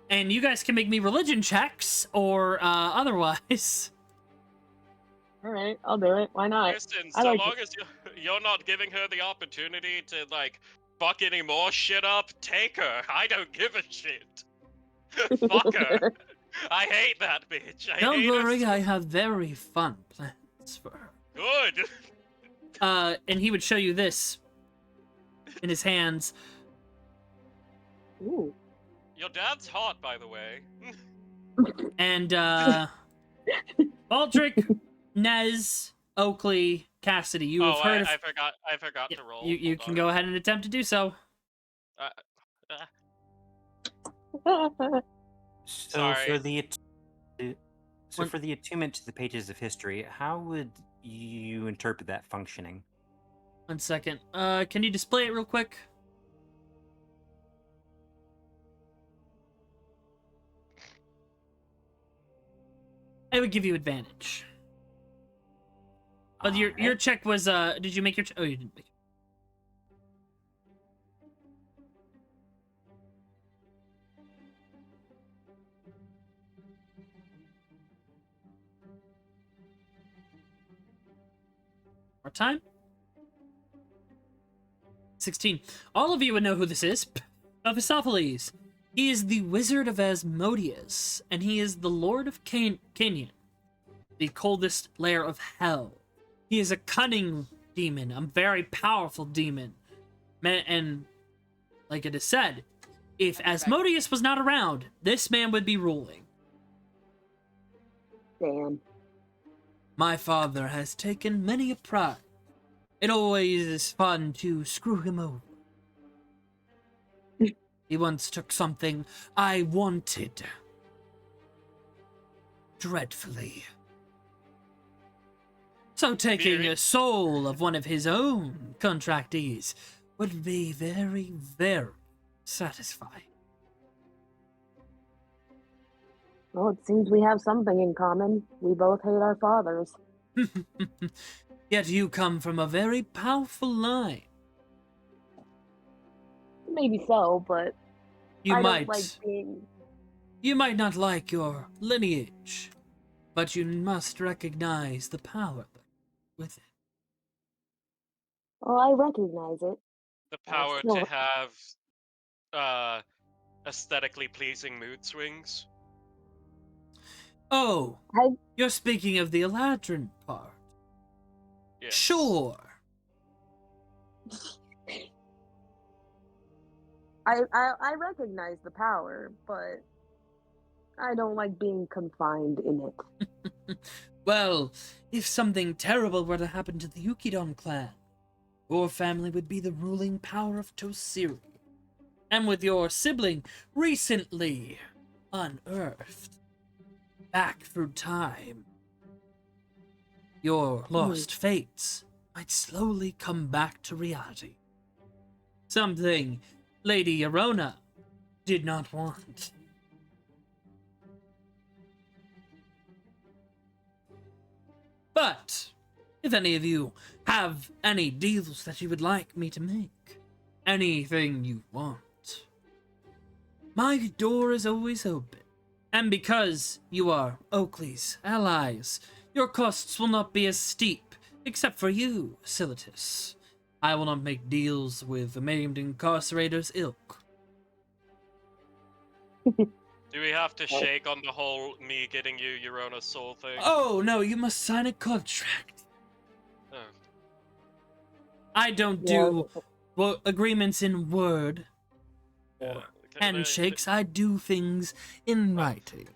And you guys can make me religion checks or otherwise. All right, I'll do it. Why not? Listen, I so like long as you're not giving her the opportunity to, like, fuck any more shit up, take her. I don't give a shit. Fuck her. I hate that bitch. I Don't hate her worry, so- I have very fun plans for her. Good. And he would show you this in his hands. Ooh. Your dad's hot, by the way. And Baldric, Nez, Oakley, Cassidy, you have heard of. I forgot to roll. You Hold can on. go ahead and attempt to do so. So Sorry. for the attunement to the pages of history, how would you interpret that functioning? 1 second. Can you display it real quick? I would give you advantage. But your Alright. check was did you make your oh, you didn't make it. More time? 16. All of you would know who this is. Mephistopheles. He is the Wizard of Asmodeus, and he is the Lord of Canaan, the coldest lair of hell. He is a cunning demon, a very powerful demon. And, like it is said, if Asmodeus was not around, this man would be ruling. Damn. My father has taken many a pride. It always is fun to screw him over. He once took something I wanted dreadfully. So taking a soul of one of his own contractees would be very, very satisfying. Well, it seems we have something in common. We both hate our fathers. Yet you come from a very powerful line. Maybe so, but You I might don't like being. You might not like your lineage, but you must recognize the power with it. Well, I recognize it. The power Still- to have aesthetically pleasing mood swings. Oh, I- you're speaking of the Eladrin part. Yes. Sure. I recognize the power, but I don't like being confined in it. Well, if something terrible were to happen to the Yukidon clan, your family would be the ruling power of Tosiri. And with your sibling recently unearthed, back through time, your lost fates might slowly come back to reality. Something Lady Arona did not want. But if any of you have any deals that you would like me to make, anything you want, my door is always open. And because you are Oakley's allies, your costs will not be as steep, except for you, Silitus. I will not make deals with the maimed incarcerators' ilk. Do we have to shake on the whole me getting you your own soul thing? Oh, no, you must sign a contract. Oh. I don't do agreements in word. Can Handshakes, I do things in writing.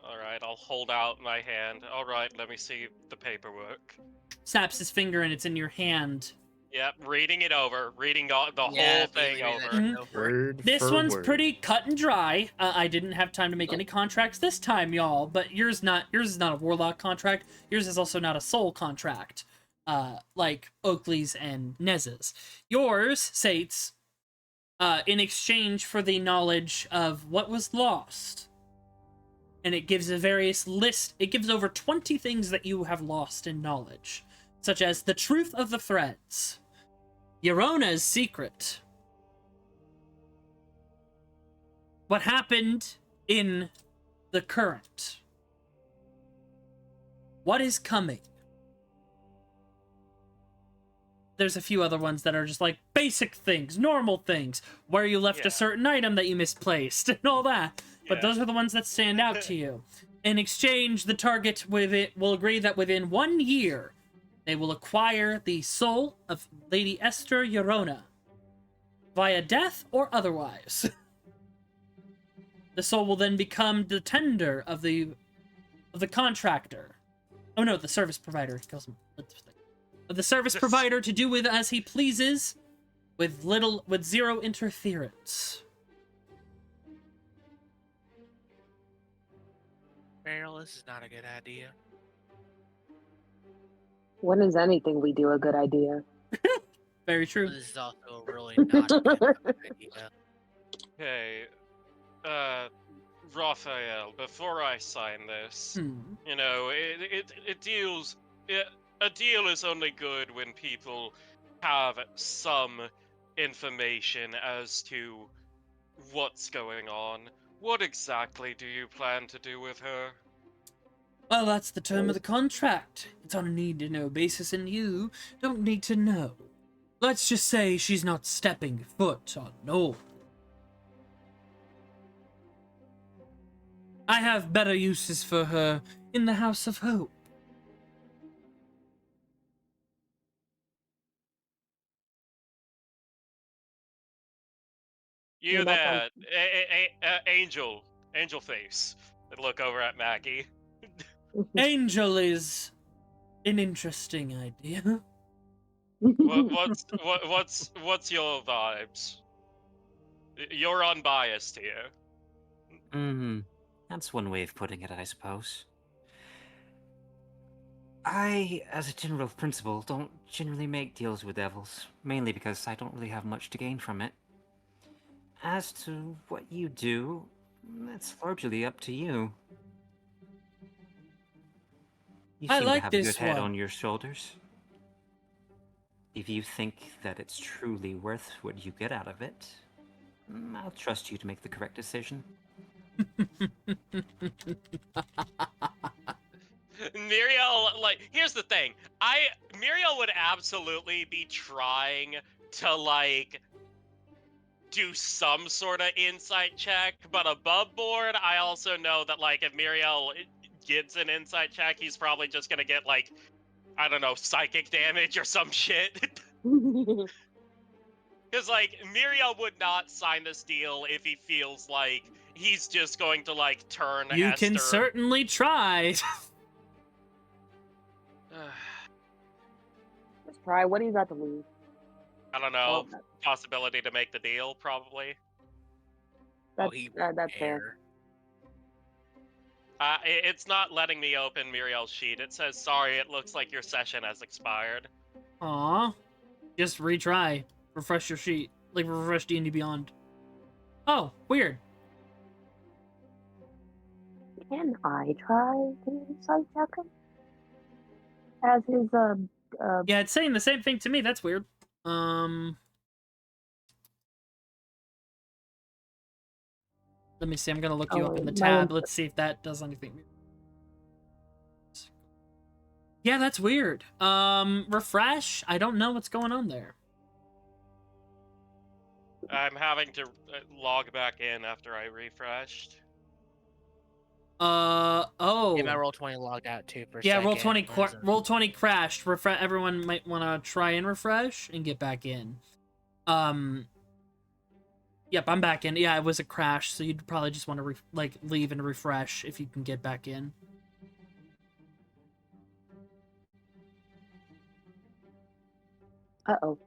Alright, I'll hold out my hand. Alright, let me see the paperwork. Snaps his finger and it's in your hand. Yep, reading it over, reading the Yeah, whole thing immediately reading that over. shit over. Word This for one's word. pretty cut and dry. I didn't have time to make any contracts this time, y'all. But yours is not a warlock contract. Yours is also not a soul contract, like Oakley's and Nez's. Yours states, in exchange for the knowledge of what was lost, and it gives a various list. It gives over 20 things that you have lost in knowledge, such as the truth of the threads, Eurona's secret, what happened in the current, what is coming. There's a few other ones that are just like basic things, normal things, where you left Yeah. a certain item that you misplaced and all that. But Yeah. those are the ones that stand out to you. In exchange, the target with it will agree that within 1 year, they will acquire the soul of Lady Esther Yorona, via death or otherwise. The soul will then become the tender of the contractor. Oh no, the service provider. Of the service provider to do with as he pleases, with zero interference. Meryl, this is not a good idea. When is anything we do a good idea? Very true. This is also really not a good idea. Okay, Raphael, before I sign this, you know, a deal is only good when people have some information as to what's going on. What exactly do you plan to do with her? Well, that's the term of the contract. It's on a need-to-know basis, and you don't need to know. Let's just say she's not stepping foot on Knoll. I have better uses for her in the House of Hope. You that there, Angel face. I look over at Maggie. Angel is an interesting idea. What's your vibes? You're unbiased here. That's one way of putting it, I suppose. I, as a general principle, don't generally make deals with devils, mainly because I don't really have much to gain from it. As to what you do, that's largely up to you. You I seem to like have a good this head one. on your shoulders. If you think that it's truly worth what you get out of it, I'll trust you to make the correct decision. Muriel, like, here's the thing. Muriel would absolutely be trying to, like, do some sort of insight check, but above board, I also know that, like, if Muriel gets an insight check, he's probably just gonna get, like, I don't know, psychic damage or some shit. Because, like, Muriel would not sign this deal if he feels like he's just going to, like, turn You Esther. can certainly try. Just try. What do you got to lose? I don't know. Possibility to make the deal, probably. That's, he that's fair. care. It's not letting me open Muriel's sheet. It says, sorry, it looks like your session has expired. Aw. Just retry. Refresh your sheet. Like, refresh D&D Beyond. Oh, weird. Can I try to insight check him? As his Yeah, it's saying the same thing to me. That's weird. Let me see. I'm gonna look you up in the tab. Let's see if that does anything. Yeah, that's weird. Refresh. I don't know what's going on there. I'm having to log back in after I refreshed. Oh. Yeah, my Roll20 logged out too for a Yeah, second. Roll20 crashed. Everyone might want to try and refresh and get back in. Yep, I'm back in. Yeah, it was a crash, so you'd probably just want to leave and refresh if you can get back in. Uh-oh.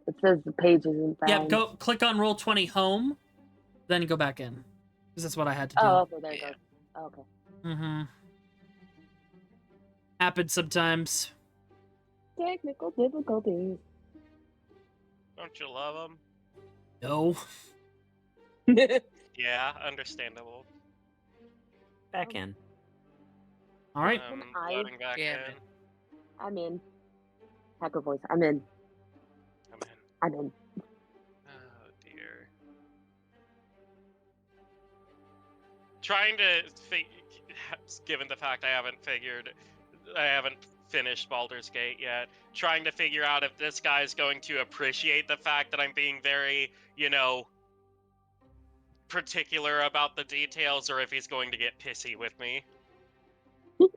It says the page isn't found. Yep, go click on Roll20 home, then go back in. Because that's what I had to do. Oh, okay, there it Yeah. goes. Okay. Mm-hmm. Happens sometimes. Technical difficulties. Don't you love them? No. Yeah, understandable. Back in. All right. Loading back Yeah, in. man. I'm in. Hacker voice. I'm in. I'm in. I'm in. Oh dear. Trying to given the fact I haven't finished Baldur's Gate yet, trying to figure out if this guy's going to appreciate the fact that I'm being very, particular about the details, or if he's going to get pissy with me. I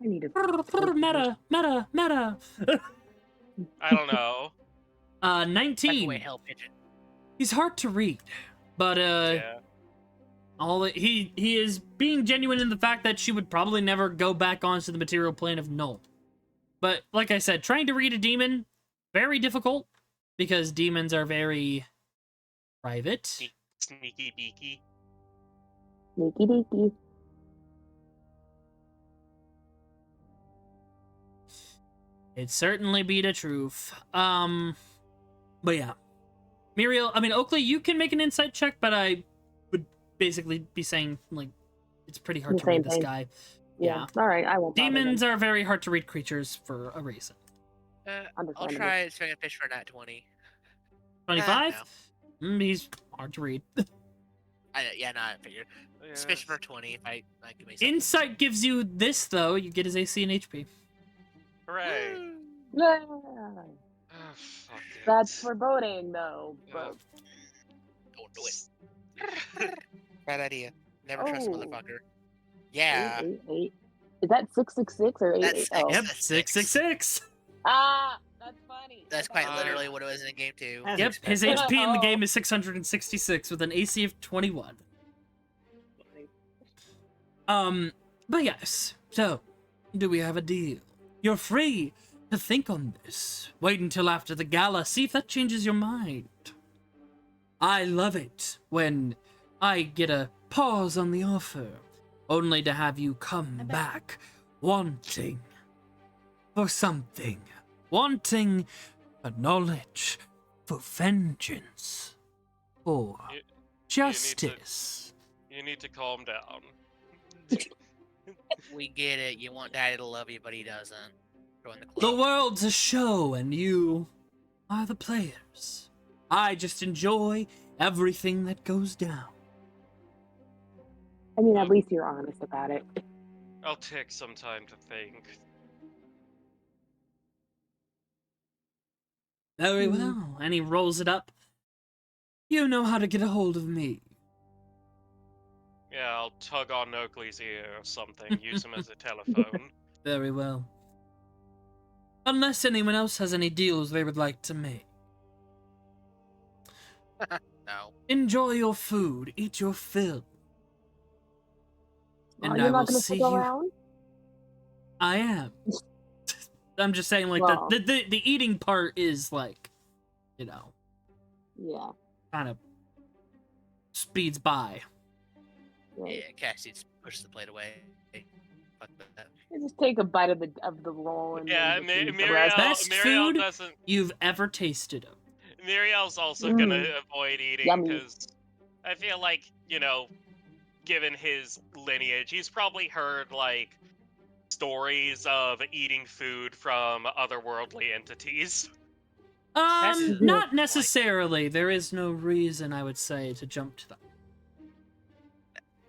need to. Meta. I don't know. 19. Away, hell pigeon. He's hard to read, but Yeah. he is being genuine in the fact that she would probably never go back onto the material plane of Null. But like I said, trying to read a demon, very difficult, because demons are very private. Sneaky beaky. Sneaky deaky. It'd certainly be the truth. But yeah. Muriel, Oakley, you can make an insight check, but I would basically be saying, like, it's pretty hard The to read same this thing. guy. Yeah. All right. I won't. bother Demons then. are very hard to read creatures for a reason. I'll Understandable. try swinging fish for a nat 20. 25? He's hard to read. I figured. Yeah. Fish for 20 if I give me something. Insight gives you this, though. You get his AC and HP. Hooray. Yeah. Oh, fuck it. That's foreboding, though. But Don't do it. Bad idea. Never trust a Oh. motherfucker. Yeah. 888. Is that 666 or 88? That's Oh. Yep, That's 666. Ah, that's funny. That's quite Uh, literally what it was in the game too. As Yep, his expected. HP in the Oh. game is 666 with an AC of 21. But yes. So, do we have a deal? You're free to think on this. Wait until after the gala, see if that changes your mind. I love it when I get a pause on the offer, only to have you come back wanting for something. Wanting for knowledge, for vengeance, for You- justice. You need to calm down. We get it. You want Daddy to love you, but he doesn't. Join the The club. world's a show, and you are the players. I just enjoy everything that goes down. I mean, at least you're honest about it. I'll take some time to think. Very Mhm. well. And he rolls it up. You know how to get a hold of me. Yeah, I'll tug on Oakley's ear or something, use him as a telephone. Very well. Unless anyone else has any deals they would like to make. No. Enjoy your food, eat your fill. And You're I will not going to see stick you. around? I am. I'm just saying, like, Well. the eating part is, like, Yeah. kind of speeds by. Right. Yeah, Cassie just pushes the plate away. Fuck that. You just take a bite of the roll and Yeah, then just eat the Muriel, rest. Best Muriel food? doesn't. You've ever tasted them. Muriel's also gonna avoid eating Yummy. because I feel like, given his lineage, he's probably heard like stories of eating food from otherworldly entities. That's- Not necessarily. There is no reason, I would say, to jump to that.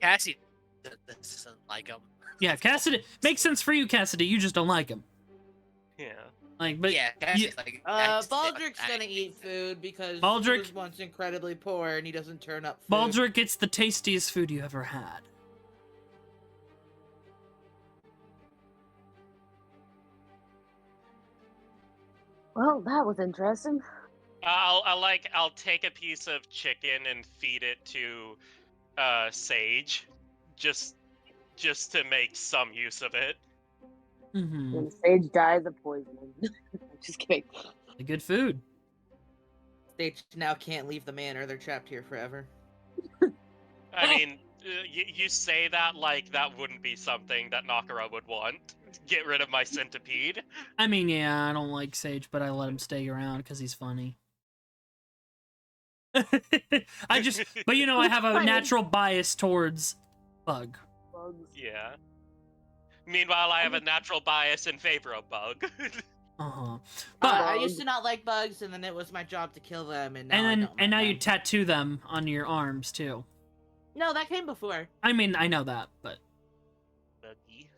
Cassie doesn't like him. Yeah, Cassidy makes sense for you, Cassidy. You just don't like him. Yeah. Like, but Yeah, Cassie's like. Baldric's gonna eat food because Baldric- he was once incredibly poor and he doesn't turn up food. Baldric, it's the tastiest food you ever had. Well, that was interesting. I'll take a piece of chicken and feed it to Sage, just to make some use of it. Mm-hmm. When Sage dies of poisoning. Just kidding. The good food. They now can't leave the manor. They're trapped here forever. I mean, you say that like that wouldn't be something that Nakara would want. Get rid of my centipede. I mean, yeah, I don't like Sage, but I let him stay around because he's funny. But you know, I have a Funny. natural bias towards Bug. Bugs. Yeah. Meanwhile, I have a natural bias in favor of Bug. Uh-huh. But But I used to not like bugs, and then it was my job to kill them, and now I don't. and now mind you them. tattoo them on your arms too. No, that came before. I mean, I know that, but Buggy.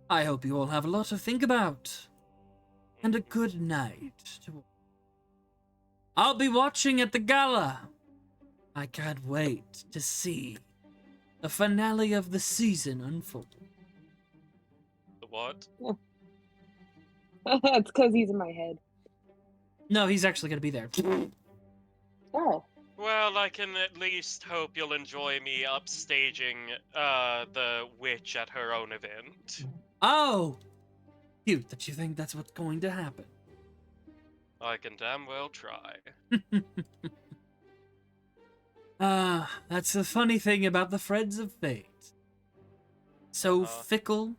I hope you all have a lot to think about. And a good night to all. I'll be watching at the gala. I can't wait to see the finale of the season unfold. The what? It's because he's in my head. No, he's actually gonna be there. Oh. Well, I can at least hope you'll enjoy me upstaging the witch at her own event. Oh! Cute that you think that's what's going to happen. I can damn well try. That's the funny thing about the threads of fate. So Uh-huh. fickle,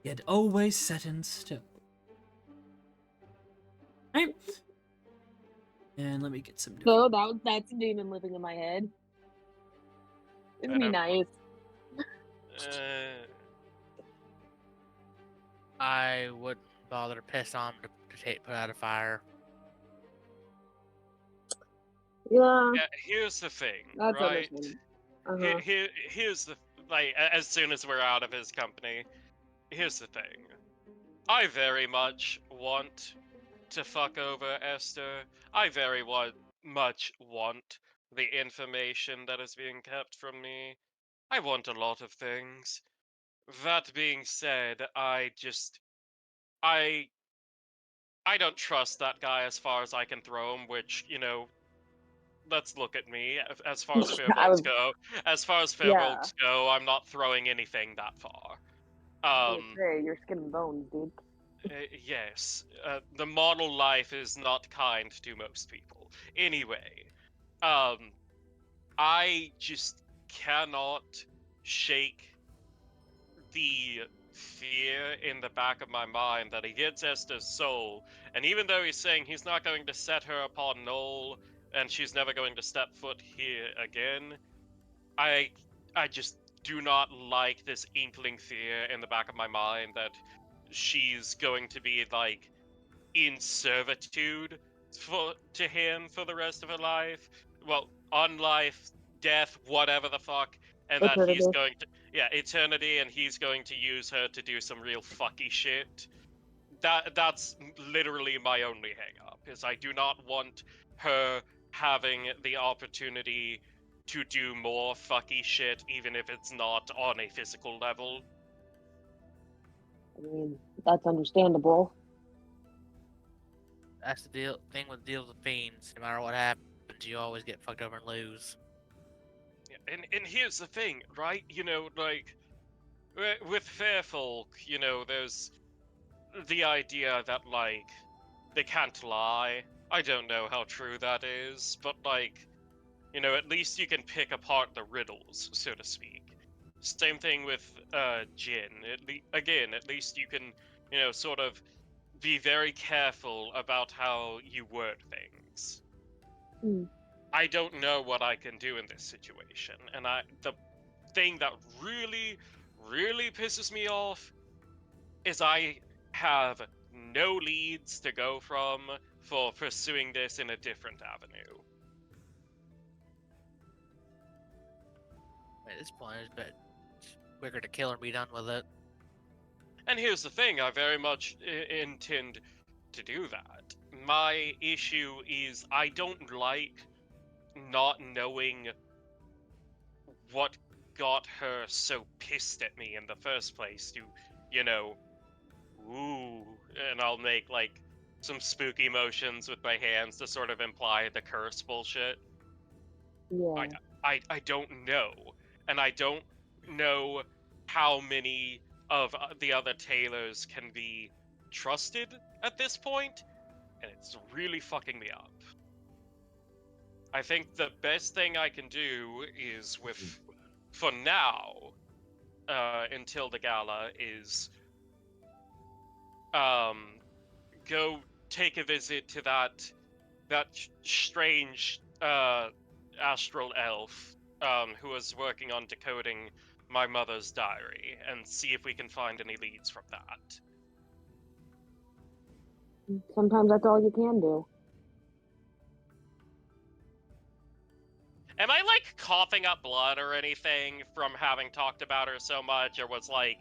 yet always set in stone. Right? And let me get some So that's a demon living in my head. Isn't he I don't- nice? I wouldn't bother to piss on him to put out a fire. Yeah, Yeah, here's the thing, that's right? understandable. Uh-huh. Here's the like. As soon as we're out of his company, here's the thing. I very much want to fuck over Esther. I very much want the information that is being kept from me. I want a lot of things. That being said, I I don't trust that guy as far as I can throw him, which, let's look at me. As far as I was, as far as yeah. Fairbolts go, I'm not throwing anything that far. I would say you're skin and bones, dude. Yes, the model life is not kind to most people. Anyway, I just cannot shake the fear in the back of my mind that he gets Esther's soul, and even though he's saying he's not going to set her upon Knoll and she's never going to step foot here again, I just do not like this inkling fear in the back of my mind that she's going to be like in servitude to him for the rest of her life. Well, on life, death, whatever the fuck, and that he's Eternity. going to eternity, and he's going to use her to do some real fucky shit. That's literally my only hang up, is I do not want her having the opportunity to do more fucky shit, even if it's not on a physical level. I mean, that's understandable. That's the thing with deals with fiends. No matter what happens, you always get fucked over and lose. Yeah, and here's the thing, right? Like with fair folk, there's the idea that like they can't lie. I don't know how true that is, but like, at least you can pick apart the riddles, so to speak. Same thing with Jin. At least you can, sort of be very careful about how you word things. Hmm. I don't know what I can do in this situation, and the thing that really, really pisses me off is I have no leads to go from for pursuing this in a different avenue. At this point, it's bit quicker to kill and be done with it. And here's the thing, I very much intend to do that. My issue is I don't like not knowing what got her so pissed at me in the first place to, ooh, and I'll make like some spooky motions with my hands to sort of imply the curse bullshit. Yeah. I don't know, and I don't know how many of the other tailors can be trusted at this point, and it's really fucking me up. I think the best thing I can do is for now, until the gala, is go take a visit to that strange astral elf who was working on decoding my mother's diary, and see if we can find any leads from that. Sometimes that's all you can do. Am I like coughing up blood or anything from having talked about her so much, or was like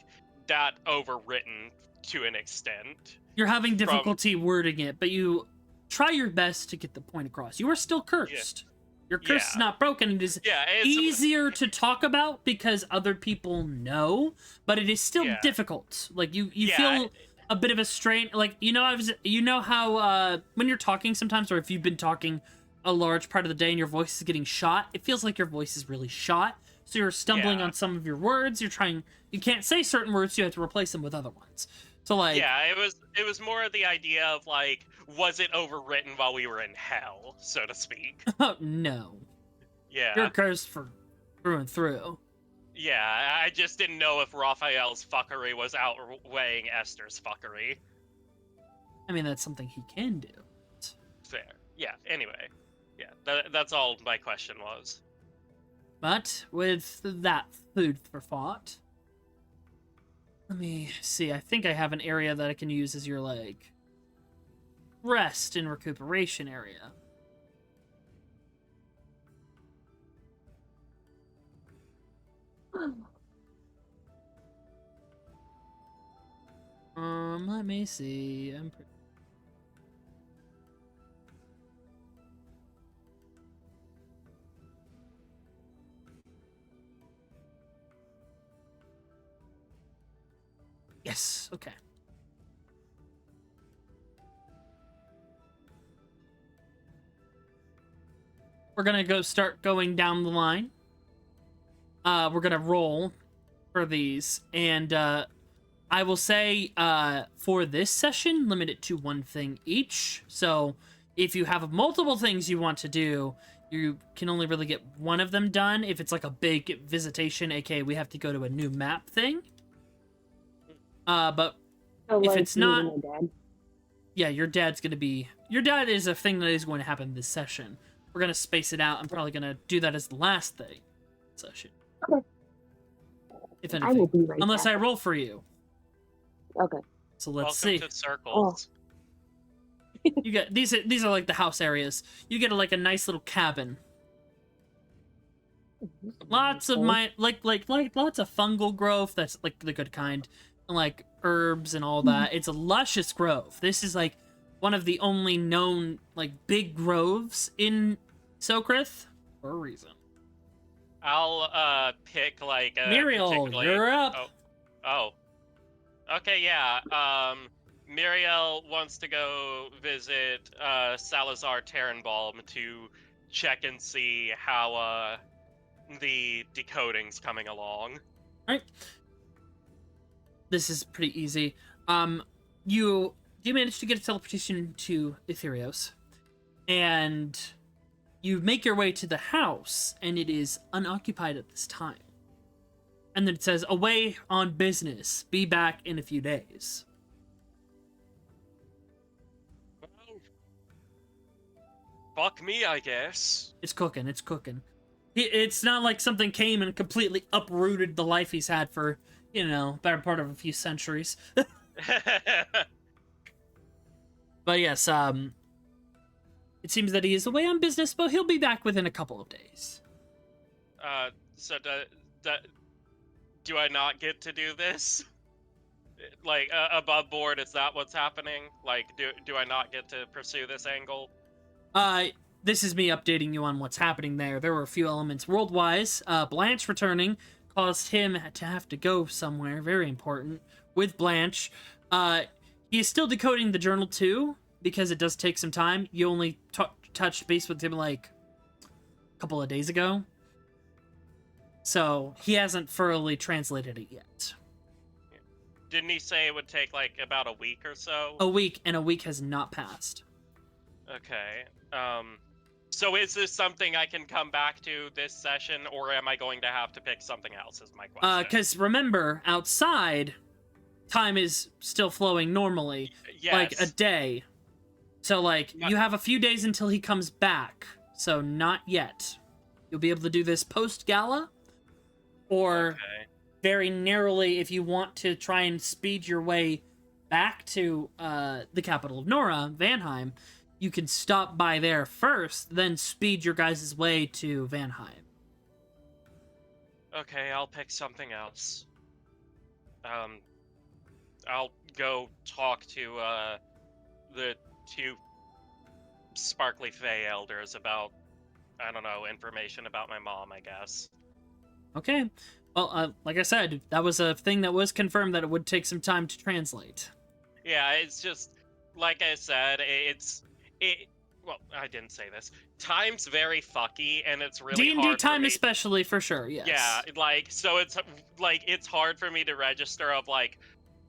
that overwritten to an extent? You're having difficulty wording it, but you try your best to get the point across. You are still cursed. Your curse is not broken. It is easier to talk about because other people know, but it is still difficult. Like you feel a bit of a strain. Like you know how when you're talking sometimes, or if you've been talking a large part of the day and your voice is getting shot, it feels like your voice is really shot. So you're stumbling on some of your words. You can't say certain words. So you have to replace them with other ones. So like, it was more of the idea of like, was it overwritten while we were in hell, so to speak? Oh no. Yeah. You're cursed for through and through. Yeah, I just didn't know if Raphael's fuckery was outweighing Esther's fuckery. I mean, that's something he can do. Fair. Yeah. Anyway. Yeah. That's all my question was. But with that food for thought, let me see. I think I have an area that I can use as your, like, rest and recuperation area. Let me see. Yes, okay. We're gonna start going down the line. We're gonna roll for these, and I will say for this session, limit it to one thing each. So if you have multiple things you want to do, you can only really get one of them done. If it's like a big visitation, aka we have to go to a new map thing. But So, if like, it's not, meeting my dad. yeah, your dad is a thing that is going to happen this session. We're gonna space it out. I'm probably gonna do that as the last thing session. Okay. If I anything, will be right unless back. I roll for you. Okay. So let's Welcome see. to Circles. You get these are like the house areas. You get like a nice little cabin. Lots of lots of fungal growth. That's like the good kind, and like herbs and all that. It's a luscious grove. This is like one of the only known like big groves in Sokrith for a reason. I'll pick like a Muriel, particularly... you're up. Oh. Okay, yeah. Muriel wants to go visit Salazar Terranbalm to check and see how the decoding's coming along. All right. This is pretty easy. You manage to get a teleportation to Ethereos, and you make your way to the house, and it is unoccupied at this time. And then it says, away on business. Be back in a few days. Well, fuck me, I guess. It's cooking. It's cooking. It's not like something came and completely uprooted the life he's had for, better part of a few centuries. But yes, it seems that he is away on business, but he'll be back within a couple of days. So do I not get to do this? Like, above board, is that what's happening? Like, do I not get to pursue this angle? This is me updating you on what's happening there. There were a few elements world-wise. Blanche returning caused him to have to go somewhere, very important, with Blanche. He is still decoding the journal too, because it does take some time. You only touched base with him like a couple of days ago. So he hasn't thoroughly translated it yet. didn't he say it would take like about a week or so? A week, and a week has not passed. Okay. So is this something I can come back to this session, or am I going to have to pick something else? Is my question. Because remember, outside, time is still flowing normally, Yes. like a day. So like Not- you have a few days until he comes back. So not yet. You'll be able to do this post gala, or Okay. very narrowly if you want to try and speed your way back to the capital of Nora, Vanheim. You can stop by there first, then speed your guys' way to Vanheim. Okay, I'll pick something else. I'll go talk to the two sparkly Fey elders about, I don't know, information about my mom, I guess. Okay. Well, like I said, that was a thing that was confirmed that it would take some time to translate. Yeah, it's just like I said, well, I didn't say this. Time's very fucky, and it's really D&D hard for time me. especially, for sure, yes. Yeah, like, so it's like it's hard for me to register of like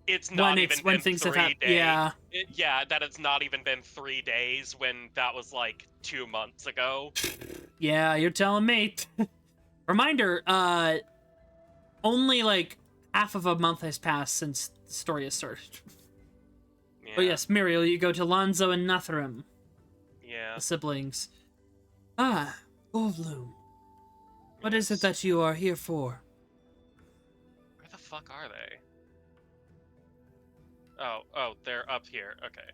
it's When not it's even when been things have 3 happened. days. Yeah. Yeah, that it's not even been 3 days when that was like 2 months ago. Yeah, you're telling me. Reminder, only like half of a month has passed since the story has started. Yeah. But yes, Muriel, you go to Lonzo and Nathram, Yeah. the siblings. Ah, Goldloom. What is it yes. that you are here for? Where the fuck are they? Oh, they're up here. Okay.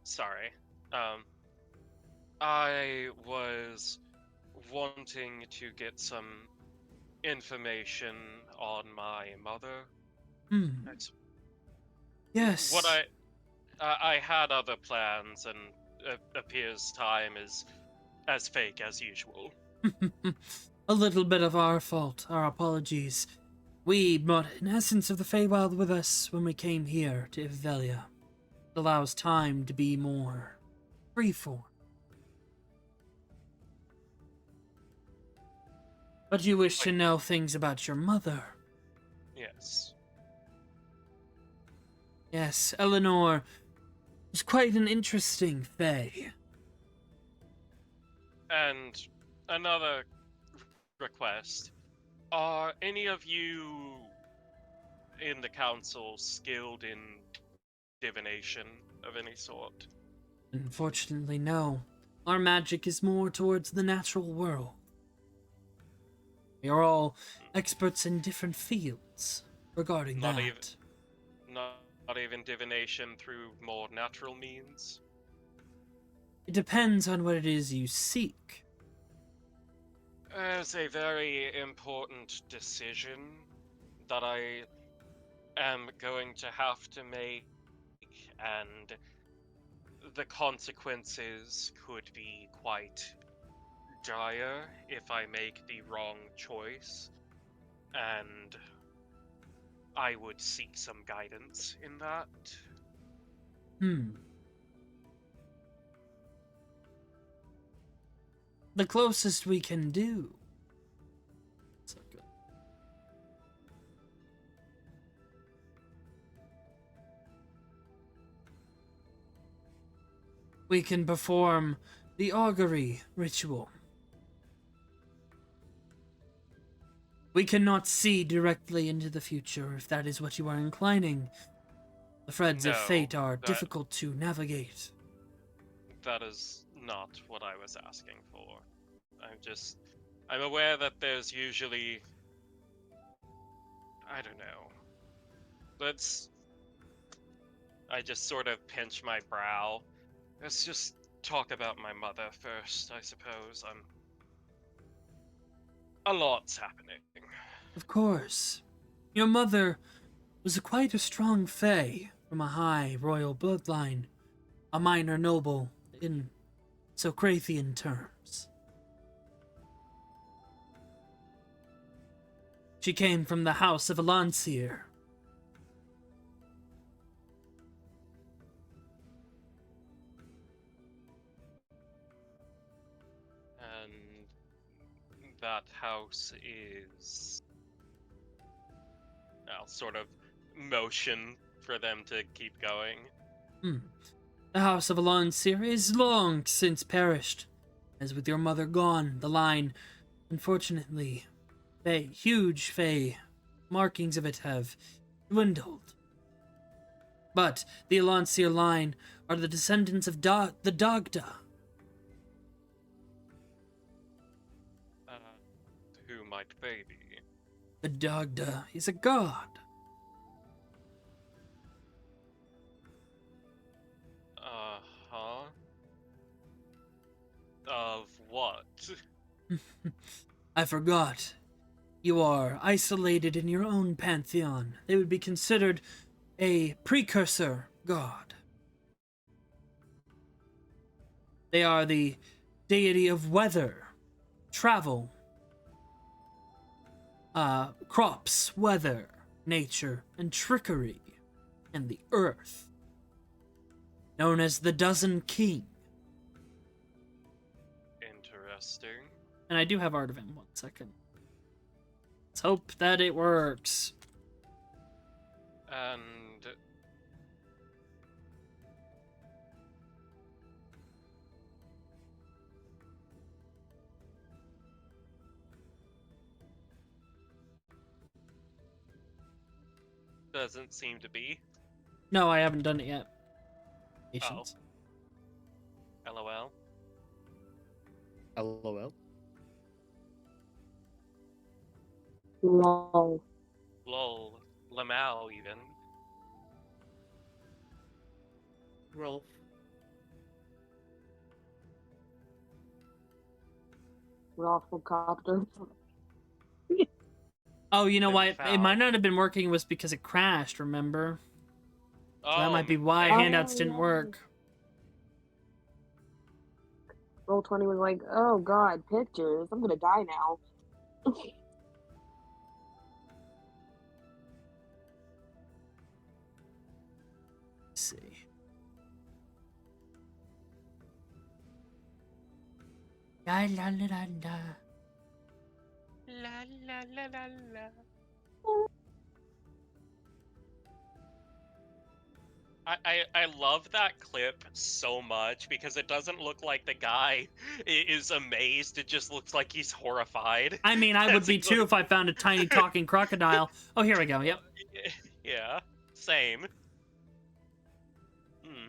Sorry. I was wanting to get some information on my mother. It's- Yes. What I had other plans, and appears time is as fake as usual. A little bit of our fault. Our apologies. We brought an essence of the Feywild with us when we came here to Ivelia. It allows time to be more freeform. But you wish to know things about your mother. Yes. Yes, Eleanor was quite an interesting Fey. And another request. Are any of you in the council skilled in divination of any sort? Unfortunately, no. Our magic is more towards the natural world. We are all experts in different fields regarding Not that. even- Not even divination through more natural means? It depends on what it is you seek. There's a very important decision that I am going to have to make, and the consequences could be quite dire if I make the wrong choice, and I would seek some guidance in that. The closest we can do. So good. We can perform the augury ritual. We cannot see directly into the future if that is what you are inclining. The threads of No, fate are that- difficult to navigate. That is not what I was asking for. I'm aware that there's usually, I don't know. I just sort of pinch my brow. Let's just talk about my mother first, I suppose. A lot's happening. Of course. Your mother was quite a strong Fey from a high royal bloodline, a minor noble in Socrathian terms. She came from the house of Alansir. And that house is... I'll sort of motion for them to keep going. The house of Alonsir is long since perished. As with your mother gone, the line, unfortunately, huge fey markings of it have dwindled. But the Alonsir line are the descendants of the Dagda. Who might they be? The Dagda is a god. Uh-huh. Of what? I forgot. You are isolated in your own pantheon. They would be considered a precursor god. They are the deity of weather, travel, crops, weather, nature, and trickery, and the earth. Known as the Dozen King. Interesting. And I do have art of him. 1 second. Let's hope that it works. And doesn't seem to be. No, I haven't done it yet. Patience. LOL. LOL. Lol. Lol. Lamau, even. Rolf. Rafflecopter. Oh, you know Been why? It found. might not have been working was because it crashed, remember? So that might be Oh, why Oh, handouts didn't yeah. work. Roll20 was like, oh god, pictures. I'm gonna die now. Let's see. La la la la la. La la la la la. I love that clip so much because it doesn't look like the guy is amazed. It just looks like he's horrified. I mean, I would As be he's too like- if I found a tiny talking crocodile. Oh, here we go. Yep. Yeah, same. Hmm.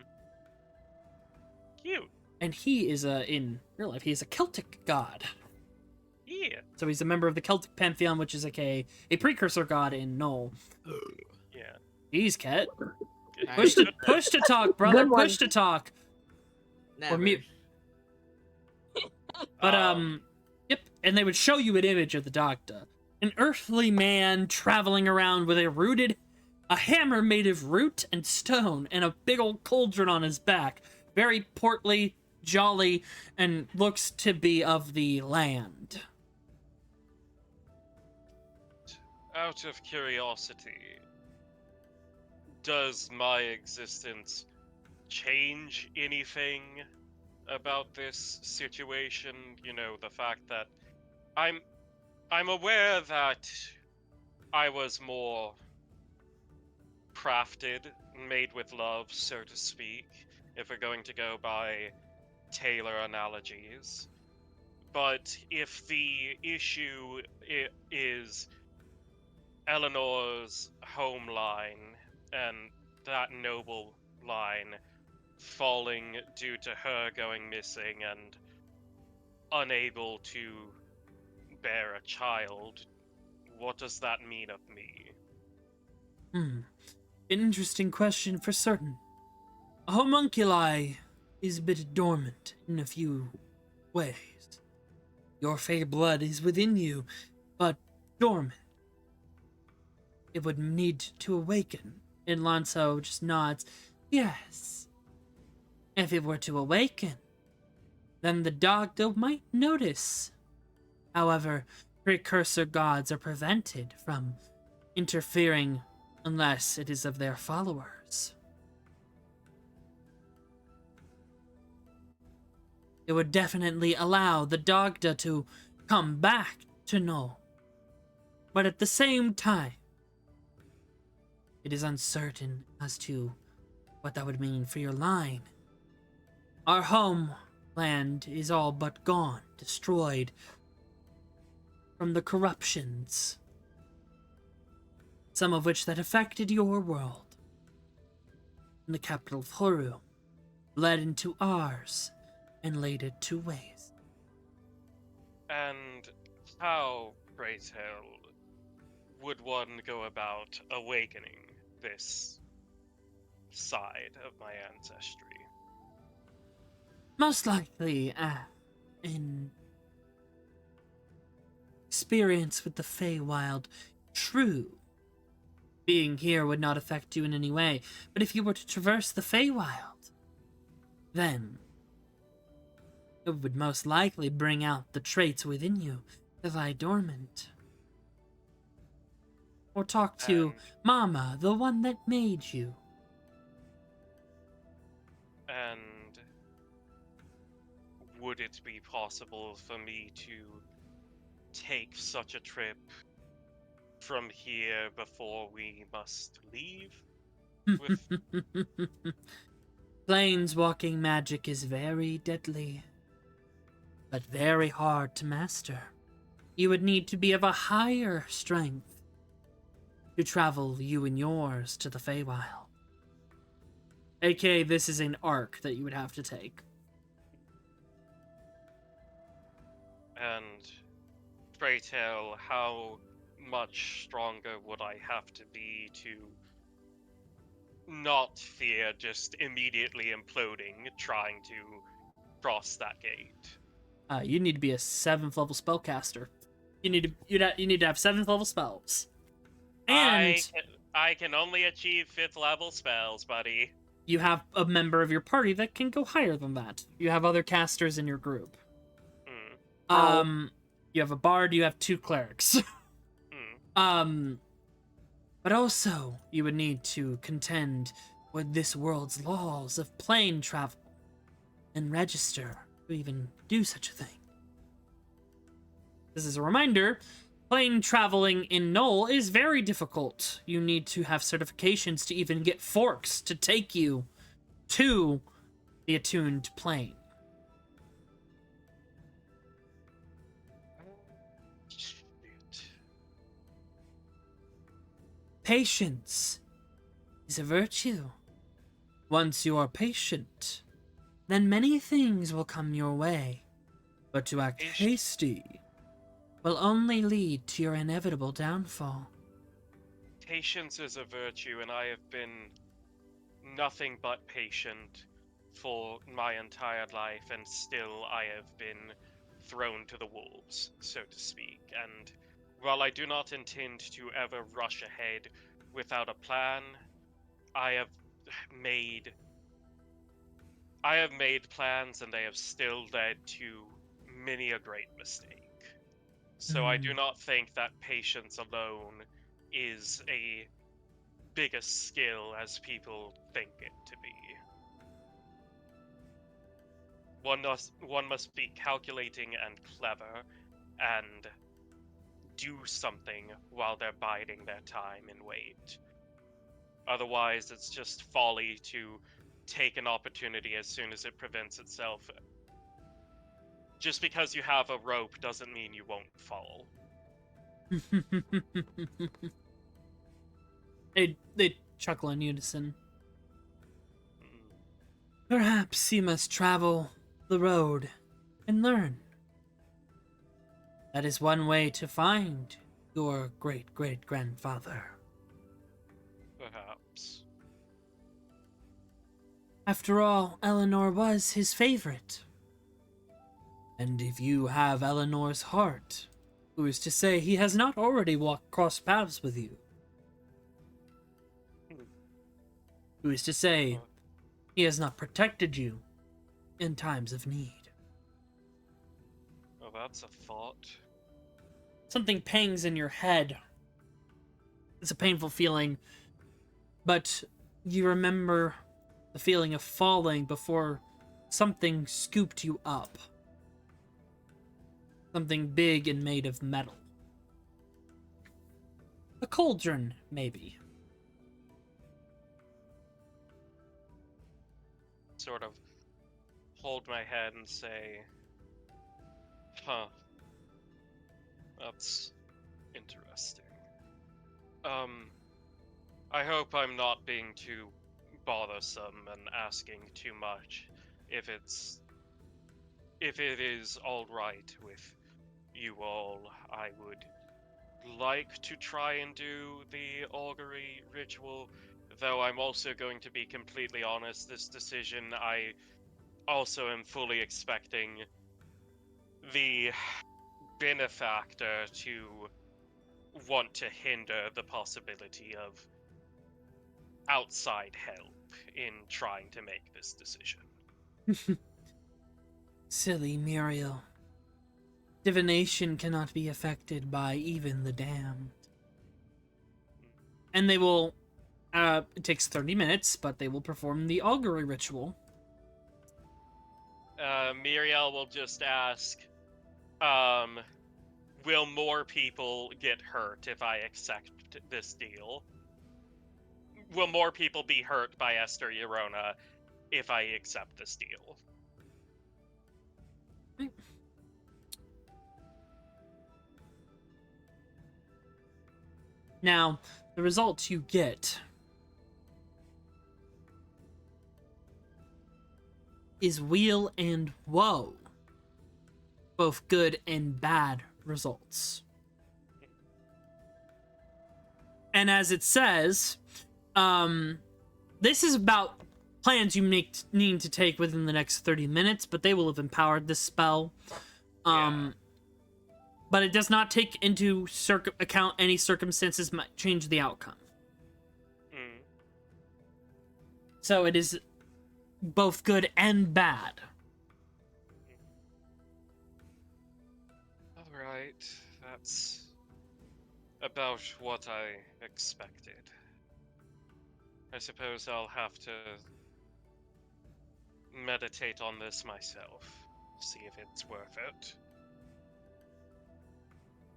Cute. And he is in real life, he is a Celtic god. Yeah. So he's a member of the Celtic pantheon, which is like a precursor god in Null. Yeah. Jeez, Ket. Nice. Push to talk, brother. Good one. Push to talk. Never. mute. But yep. And they would show you an image of the Dagda, an earthly man traveling around with a hammer made of root and stone, and a big old cauldron on his back. Very portly, jolly, and looks to be of the land. Out of curiosity, does my existence change anything about this situation? You know, the fact that I'm aware that I was more crafted, made with love, so to speak, if we're going to go by Taylor analogies. But if the issue is Eleanor's home line and that noble line falling due to her going missing and unable to bear a child, what does that mean of me? An interesting question for certain. A homunculi is a bit dormant in a few ways. Your fey blood is within you, but dormant. It would need to awaken. And Lanzo just nods. Yes. If it were to awaken, then the Dagda might notice. However, precursor gods are prevented from interfering unless it is of their followers. It would definitely allow the Dagda to come back to Null. But at the same time, it is uncertain as to what that would mean for your line. Our homeland is all but gone, destroyed from the corruptions, some of which that affected your world. And the capital of Horu bled into ours and laid it to waste. And how, pray tell, would one go about awakening this side of my ancestry? Most likely, in experience with the Feywild. True. Being here would not affect you in any way, but if you were to traverse the Feywild, then it would most likely bring out the traits within you that lie dormant. Or talk to And- Mama, the one that made you. And would it be possible for me to take such a trip from here before we must leave? With Planeswalking magic is very deadly, but very hard to master. You would need to be of a higher strength to travel you and yours to the Feywild. AKA, this is an arc that you would have to take. and pray tell, how much stronger would I have to be to not fear just immediately imploding trying to cross that gate? You need to be a 7th level spellcaster. You need to have 7th level spells. And I can only achieve 5th level spells, buddy. you have a member of your party that can go higher than that. You have other casters in your group. Hmm. You have a bard, you have 2 clerics. Hmm. But also, you would need to contend with this world's laws of plane travel and register to even do such a thing. This is a reminder, plane traveling in Null is very difficult. You need to have certifications to even get forks to take you to the attuned plane. Shoot. Patience is a virtue. Once you are patient, then many things will come your way. But to act Patient. hasty will only lead to your inevitable downfall. Patience is a virtue, and I have been nothing but patient for my entire life, and still I have been thrown to the wolves, so to speak. And while I do not intend to ever rush ahead without a plan, I have made plans, and they have still led to many a great mistake. So I do not think that patience alone is a biggest skill as people think it to be. One must be calculating and clever and do something while they're biding their time and wait. Otherwise, it's just folly to take an opportunity as soon as it presents itself. Just because you have a rope doesn't mean you won't fall. They chuckle in unison. Mm. Perhaps you must travel the road and learn. That is one way to find your great-great-grandfather. Perhaps. After all, Eleanor was his favorite. And if you have Eleanor's heart, who is to say he has not already walked cross paths with you? Who is to say he has not protected you in times of need? Oh, that's a thought. Something pangs in your head. It's a painful feeling, but you remember the feeling of falling before something scooped you up. Something big and made of metal. A cauldron, maybe. sort of hold my head and say, huh, that's interesting. I hope I'm not being too bothersome and asking too much. If it is all right with you all, I would like to try and do the augury ritual, though I'm also going to be completely honest, this decision I also am fully expecting the benefactor to want to hinder the possibility of outside help in trying to make this decision. Silly Muriel. Divination cannot be affected by even the damned. And they will, it takes 30 minutes, but they will perform the augury ritual. Muriel will just ask, will more people get hurt if I accept this deal? Will more people be hurt by Esther Yorona if I accept this deal? Now, the results you get is weal and woe. Both good and bad results. And as it says, this is about plans you need to take within the next 30 minutes, but they will have empowered this spell. But it does not take into account any circumstances might change the outcome. So it is both good and bad. Alright, that's about what I expected. I suppose I'll have to meditate on this myself, see if it's worth it.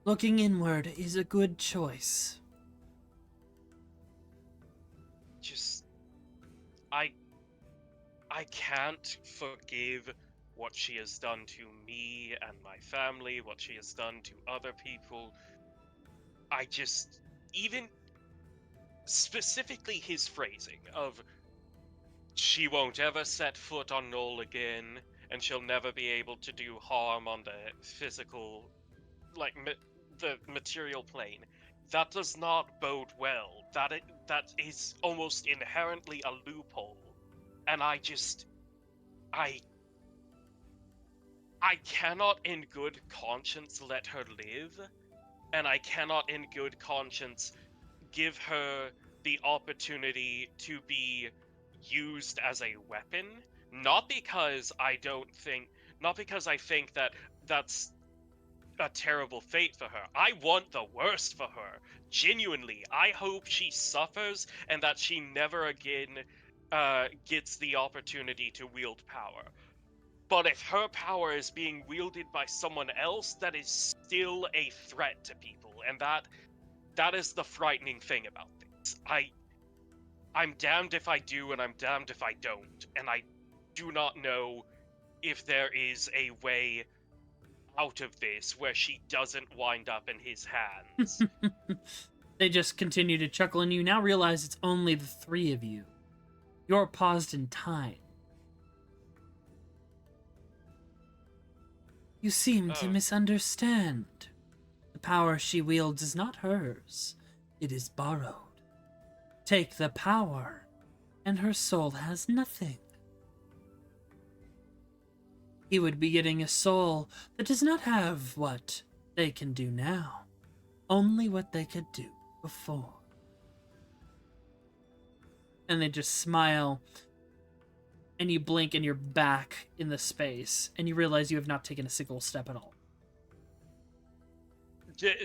Looking inward is a good choice. Just, I can't forgive what she has done to me and my family, what she has done to other people. I just, even specifically his phrasing of, she won't ever set foot on Knoll again, and she'll never be able to do harm on the physical, like, the material plane. That does not bode well. That is almost inherently a loophole. And I cannot in good conscience let her live, and I cannot in good conscience give her the opportunity to be used as a weapon, not because I think that that's a terrible fate for her. I want the worst for her. Genuinely, I hope she suffers and that she never again gets the opportunity to wield power. But if her power is being wielded by someone else, that is still a threat to people, and that is the frightening thing about this. I'm damned if I do, and I'm damned if I don't, and I do not know if there is a way out of this where she doesn't wind up in his hands. They just continue to chuckle, and you now realize it's only the three of you. You're paused in time. You seem to misunderstand. The power she wields is not hers. It is borrowed. Take the power, and her soul has nothing. He would be getting a soul that does not have what they can do now, only what they could do before. And they just smile, and you blink and you're back in the space, and you realize you have not taken a single step at all.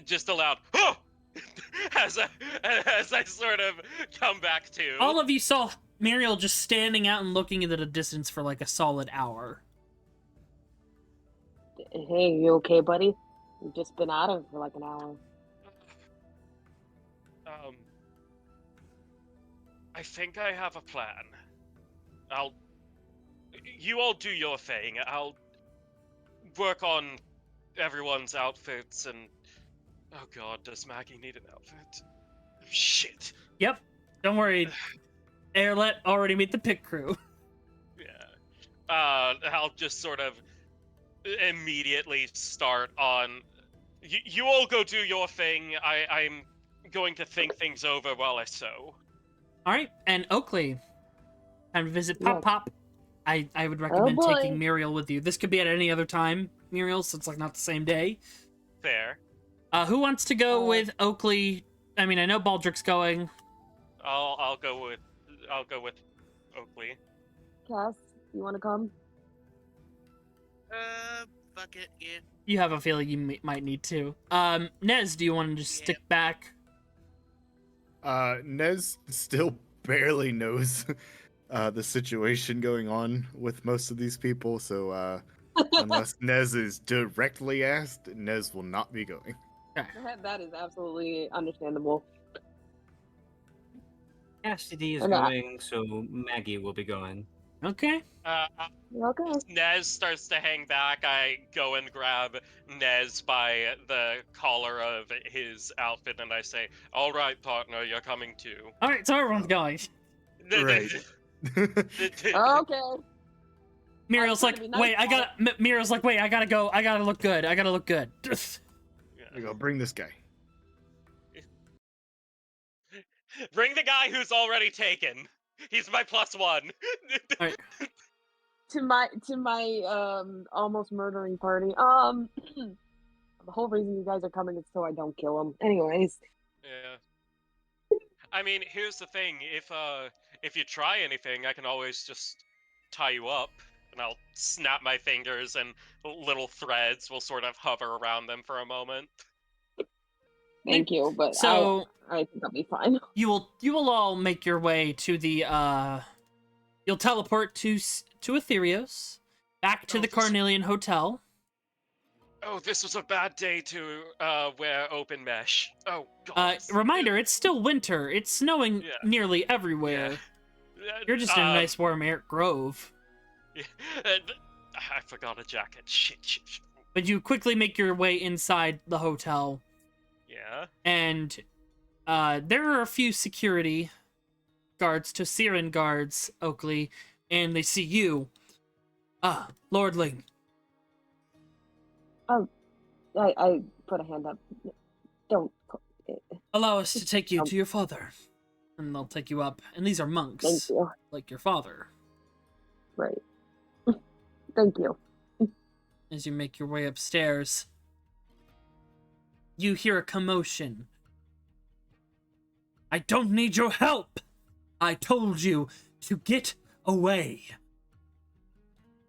Just a loud, oh! as I sort of come back to. All of you saw Muriel just standing out and looking at a distance for like a solid hour. Hey, you okay, buddy? You've just been out of for like an hour. I think I have a plan. you all do your thing. I'll work on everyone's outfits and. Oh god, does Maggie need an outfit? Shit. Yep. Don't worry. Airlet already made the pit crew. Yeah. I'll just sort of immediately start on. You all go do your thing. I'm going to think things over while I sew. All right, and Oakley, time to visit Pop Yes. Pop. I would recommend boy. taking Muriel with you. This could be at any other time, Muriel, so it's like not the same day. Fair. Who wants to go with Oakley? I mean, I know Baldrick's going. I'll go with Oakley. Cass, you want to come? Fuck it, yeah. You have a feeling you might need to. Nez, do you want to just Yeah. stick back? Nez still barely knows the situation going on with most of these people, so unless Nez is directly asked, Nez will not be going. That is absolutely understandable. Cassidy is And I- going, so Maggie will be going. Okay. Okay. Nez starts to hang back. I go and grab Nez by the collar of his outfit, and I say, "All right, partner, you're coming too." All right, so everyone's going. Right. Okay. Muriel's trying like, to be nice, wait, I Paul. gotta. Muriel's like, wait, I gotta go. I gotta look good. I gotta look good. I go, bring this guy. Bring the guy who's already taken. He's my +1. All right. To my almost murdering party. The whole reason you guys are coming is so I don't kill him. Anyways. Yeah. I mean, here's the thing. If you try anything, I can always just tie you up, and I'll snap my fingers, and little threads will sort of hover around them for a moment. Thank you, but So I think I'll be fine. you will all make your way to the you'll teleport to Ethereos, back to Oh, the this- Carnelian Hotel. Oh, this was a bad day to wear open mesh. Oh god. Reminder, it's still winter. It's snowing Yeah. nearly everywhere. Yeah. You're just in a nice warm air grove. Yeah, I forgot a jacket. Shit. But you quickly make your way inside the hotel, Yeah. and there are a few security guards, Tosiran guards, Oakley, and they see you. Lordling. I put a hand up. Don't. Allow us to take you to your father. And they'll take you up. And these are monks, Thank you. like your father. Right. Thank you. As you make your way upstairs, you hear a commotion. I don't need your help! I told you to get away.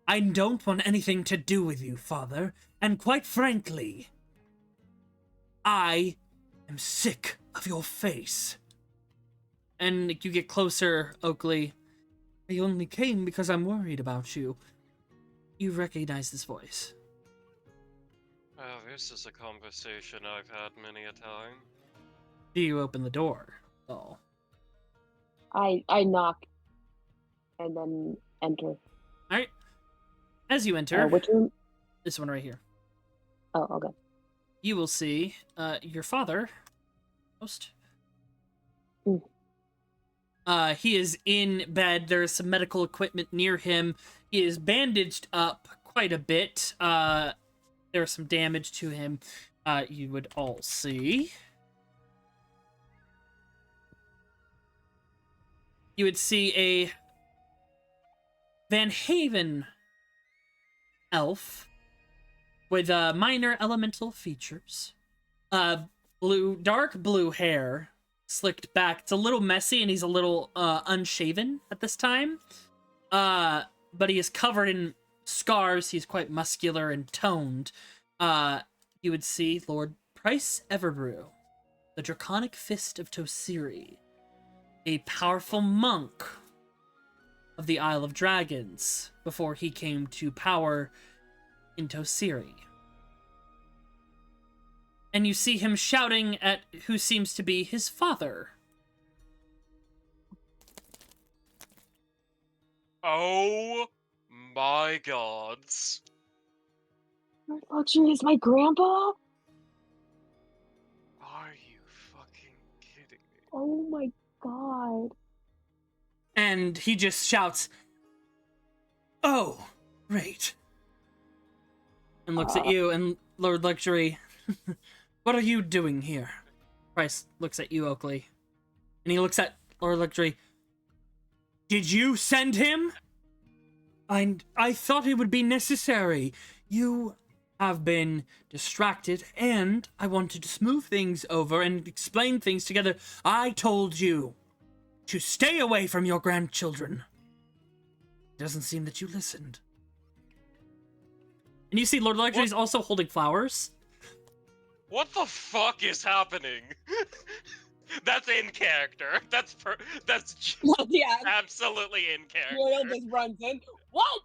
I don't want anything to do with you, father, and quite frankly, I am sick of your face. And you get closer, Oakley. I only came because I'm worried about you. You recognize this voice. Oh, this is a conversation I've had many a time. Do you open the door? Oh. I knock and then enter. Alright. As you enter, Which room? this one right here, Oh, okay. you will see your father. Host. Mm. He is in bed. There's some medical equipment near him. He is bandaged up quite a bit. There's some damage to him. You would all see. You would see a Van Haven elf with minor elemental features. Dark blue hair, slicked back. It's a little messy and he's a little unshaven at this time. But he is covered in scars. He's quite muscular and toned. You would see Lord Price Everbrew, the Draconic Fist of Tosiri, a powerful monk of the Isle of Dragons before he came to power in Tosiri. And you see him shouting at who seems to be his father. Oh My gods. Luxury is my grandpa? Are you fucking kidding me? Oh my god. And he just shouts, "Oh, great." And looks at you, and Lord Luxury, "What are you doing here?" Price looks at you, Oakley. And he looks at Lord Luxury. "Did you send him?" I thought it would be necessary. You have been distracted, and I wanted to smooth things over and explain things together. I told you to stay away from your grandchildren. It doesn't seem that you listened. And you see Lord Luxury's also holding flowers. What the fuck is happening? That's in character. That's Yeah, absolutely in Royal character. just runs in. What?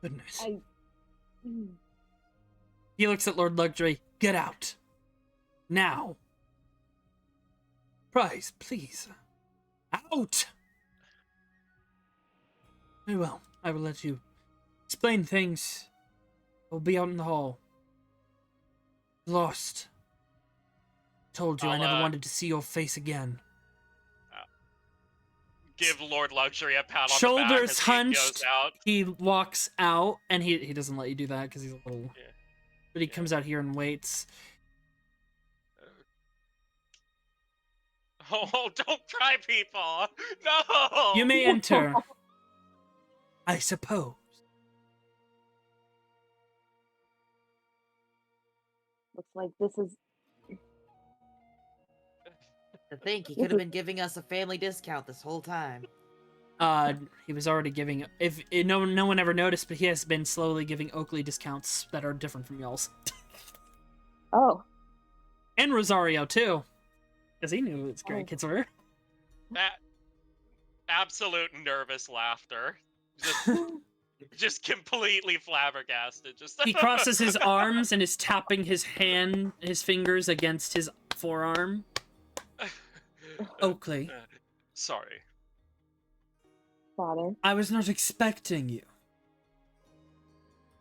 Goodness. Mm. He looks at Lord Luxury. "Get out. Now." "Price, please. Out!" "Very well. I will let you explain things. We'll be out in the hall." "Lost. Told you I never wanted to see your face again." Give Lord Luxury a pat on the back Shoulders as he hunched. goes out. He walks out, and he doesn't let you do that because he's a little... Yeah. But he Yeah. comes out here and waits. Oh, don't cry, people! No! You may enter. I suppose. Looks like this is. To think he could have been giving us a family discount this whole time. He was already giving... No one ever noticed, but he has been slowly giving Oakley discounts that are different from y'all's. Oh. And Rosario, too. Because he knew who his grandkids were. Absolute nervous laughter. Just completely flabbergasted. Just He crosses his arms and is tapping his fingers against his forearm. Oakley. Sorry. Father. I was not expecting you.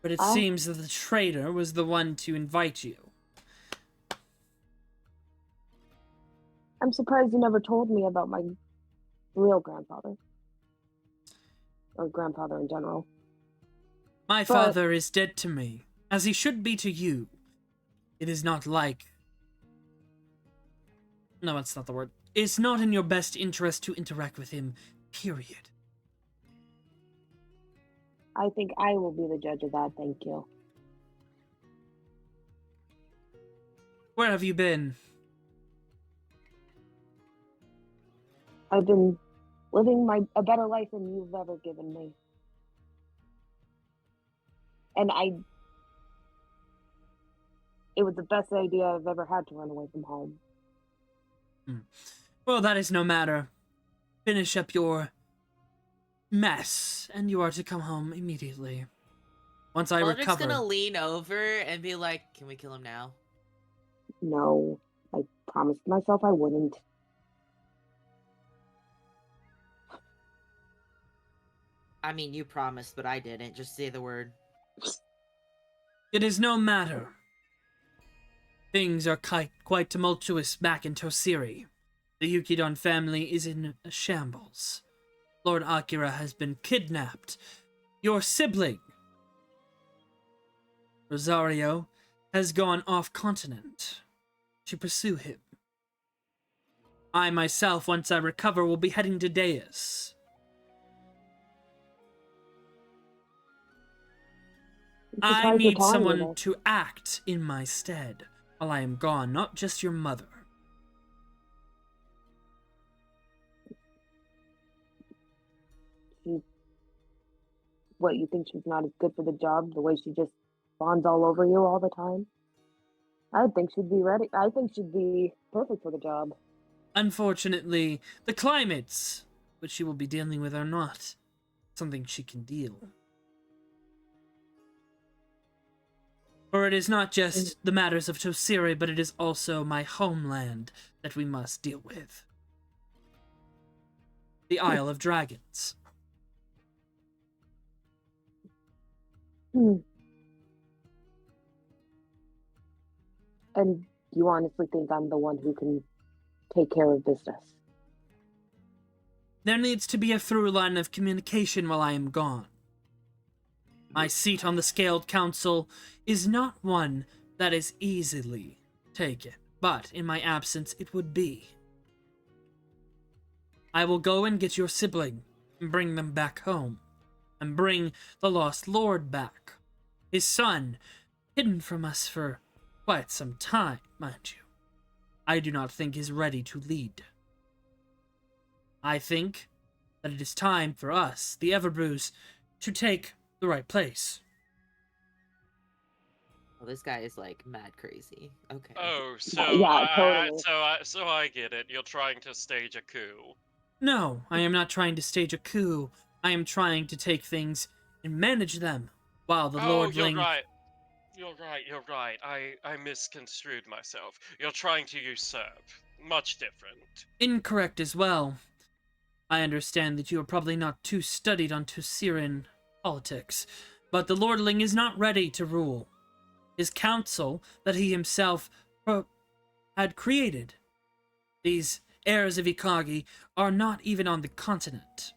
But it seems that the traitor was the one to invite you. I'm surprised you never told me about my real grandfather. Or grandfather in general. My father is dead to me, as he should be to you. It is not like... No, that's not the word. It's not in your best interest to interact with him, period. I think I will be the judge of that, thank you. Where have you been? I've been living a better life than you've ever given me. And it was the best idea I've ever had to run away from home. Well, that is no matter. Finish up your mess, and you are to come home immediately. Once I Baldrick's recover... gonna lean over and be like, "Can we kill him now?" No, I promised myself I wouldn't. I mean, you promised, but I didn't. Just say the word. It is no matter. Things are quite tumultuous back in Tosiri. The Yukidon family is in a shambles. Lord Akira has been kidnapped. Your sibling, Rosario, has gone off-continent to pursue him. I myself, once I recover, will be heading to Deus. I need someone to act in my stead while I am gone, not just your mother. What, you think she's not as good for the job, the way she just fawns all over you all the time? I think she'd be ready. I think she'd be perfect for the job. Unfortunately, the climates which she will be dealing with are not something she can deal. For it is not just the matters of Tosiri, but it is also my homeland that we must deal with. The Isle of Dragons. Hmm. And you honestly think I'm the one who can take care of business? There needs to be a through line of communication while I am gone. My seat on the Scaled Council is not one that is easily taken, but in my absence it would be. I will go and get your sibling and bring them back home, and bring the Lost Lord back. His son, hidden from us for quite some time, mind you, I do not think is ready to lead. I think that it is time for us, the Everbrews, to take the right place. Well, this guy is like mad crazy. Okay. Oh, Yeah, totally. so I get it. You're trying to stage a coup. No, I am not trying to stage a coup. I am trying to take things and manage them, while the Oh, you're Lordling... right. You're right. I misconstrued myself. You're trying to usurp. Much different. Incorrect as well. I understand that you are probably not too studied on Tusiran politics, but the Lordling is not ready to rule. His council that he himself had created, these heirs of Ikagi, are not even on the continent.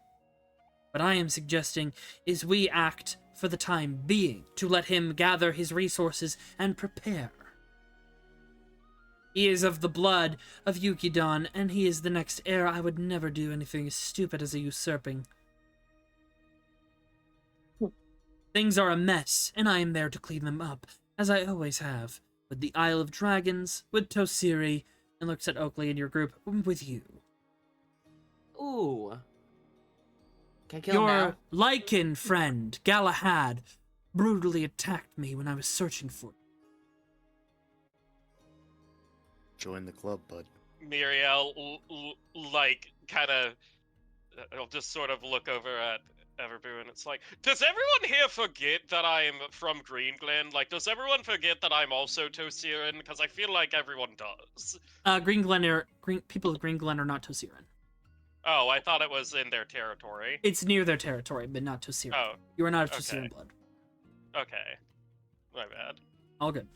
What I am suggesting is we act for the time being, to let him gather his resources and prepare. He is of the blood of Yukidon, and he is the next heir. I would never do anything as stupid as a usurping. Things are a mess, and I am there to clean them up, as I always have, with the Isle of Dragons, with Tosiri, and looks at Oakley and your group, with you. Ooh. Can I kill him Your now? Lycan friend, Galahad, brutally attacked me when I was searching for you. Join the club, bud. Miriel, like, kind of, I'll just sort of look over at Everbrew, and it's like, does everyone here forget that I'm from Green Glen? Like, does everyone forget that I'm also Tosiran? Because I feel like everyone does. People of Green Glen are not Tosiran. Oh, I thought it was in their territory. It's near their territory, but not Tosiran. Oh, You are not of okay. Tosiran blood. Okay. My bad. All good.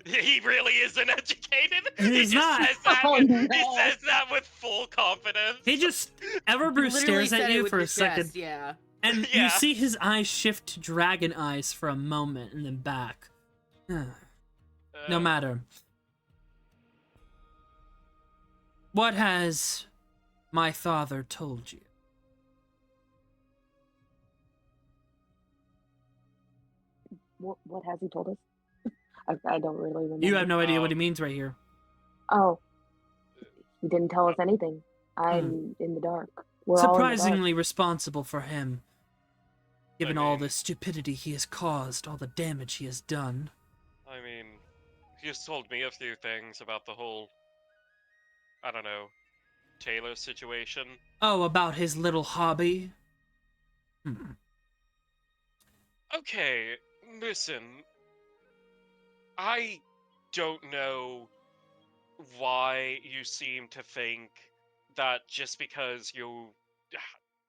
He really isn't educated. He's not. Says that Oh, with, no. He says that with full confidence. He just... Everbrew Literally stares at said it you with for a his second, chest, yeah. and Yeah. you see his eyes shift to dragon eyes for a moment, and then back. No matter. What has my father told you? What has he told us? I don't really remember. You have no idea what he means right here. Oh, he didn't tell us anything. I'm in the dark. We're Surprisingly responsible for him, given all mean- the stupidity he has caused, all the damage he has done. I mean, he's told me a few things about the whole, I don't know, Taylor situation. Oh, about his little hobby? Okay, listen. I don't know why you seem to think that just because you,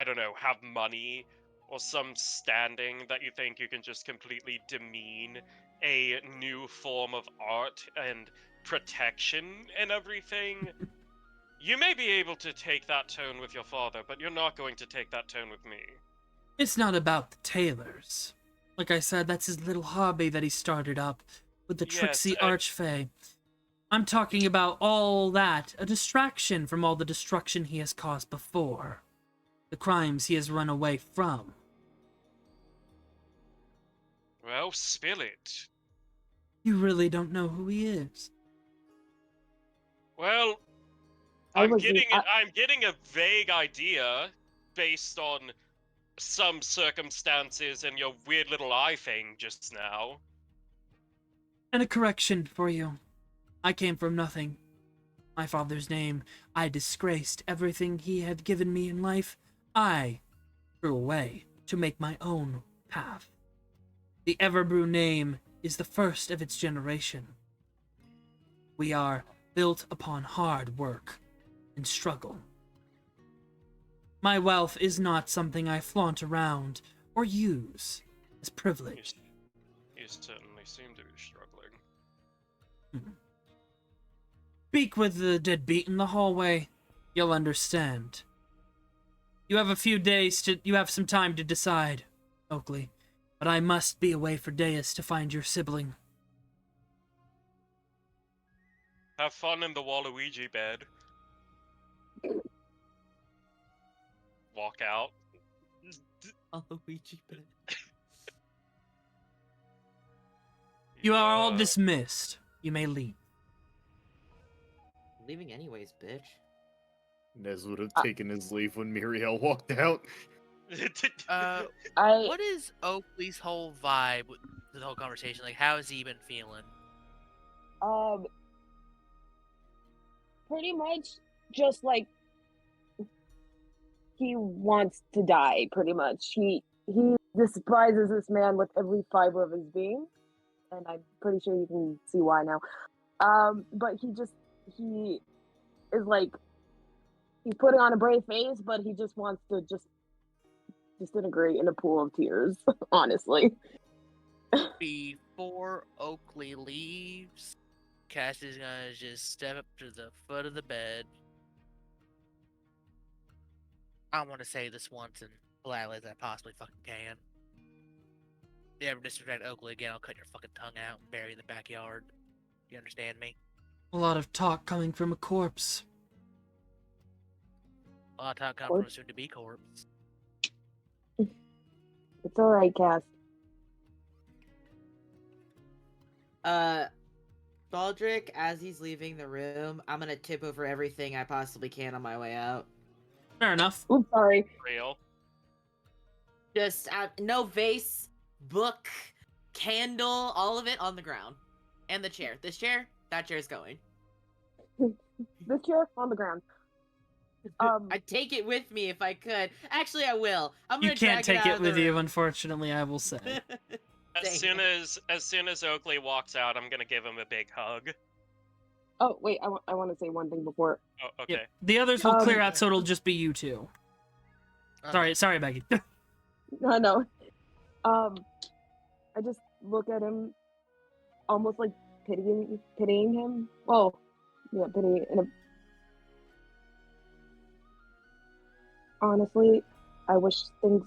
I don't know, have money or some standing that you think you can just completely demean a new form of art and protection and everything. You may be able to take that tone with your father, but you're not going to take that tone with me. It's not about the tailors. Like I said, that's his little hobby that he started up with the Yes, tricksy archfey. I'm talking about all that, a distraction from all the destruction he has caused before. The crimes he has run away from. Well, spill it. You really don't know who he is. Well, I'm getting a vague idea based on some circumstances and your weird little eye thing just now. And a correction for you. I came from nothing. My father's name, I disgraced everything he had given me in life. I threw away to make my own path. The Everbrew name is the first of its generation. We are built upon hard work and struggle. My wealth is not something I flaunt around or use as privilege. certainly seem to be struggling. Speak with the deadbeat in the hallway. You'll understand. You have some time to decide, Oakley. But I must be away for days to find your sibling. Have fun in the Waluigi bed. Walk out. On Luigi bed. You are all Yeah. dismissed. You may leave. Leaving anyways, bitch. Nez would have taken his leave when Muriel walked out. I What is Oakley's whole vibe with the whole conversation? Like, how has he been feeling? pretty much just like he wants to die. Pretty much, he despises this man with every fiber of his being, and I'm pretty sure you can see why now. But he is like he's putting on a brave face, but he just wants to just disintegrate in a pool of tears. Honestly. Before Oakley leaves, Cassie's gonna just step up to the foot of the bed. I want to say this once and politely as I possibly fucking can. If you ever disrespect Oakley again, I'll cut your fucking tongue out and bury you in the backyard. You understand me? A lot of talk coming from a corpse. A lot of talk coming from a soon-to-be corpse. It's all right, Cass. Baldric, as he's leaving the room, I'm gonna tip over everything I possibly can on my way out. Fair enough. Oops, sorry. Real. Just no vase, book, candle, all of it on the ground. And the chair. This chair, that chair's going. This chair on the ground. I'd take it with me if I could. Actually, I will. I'm gonna You can't drag take out it of the with you, room. unfortunately, I will say. As Dang soon as Oakley walks out, I'm gonna give him a big hug. Oh wait, I want to say one thing before. Oh, okay. Yep. The others will clear out, Okay. so it'll just be you two. Okay. Sorry, Maggie. No. I just look at him, almost like pitying him. Well, yeah, pity. Honestly, I wish things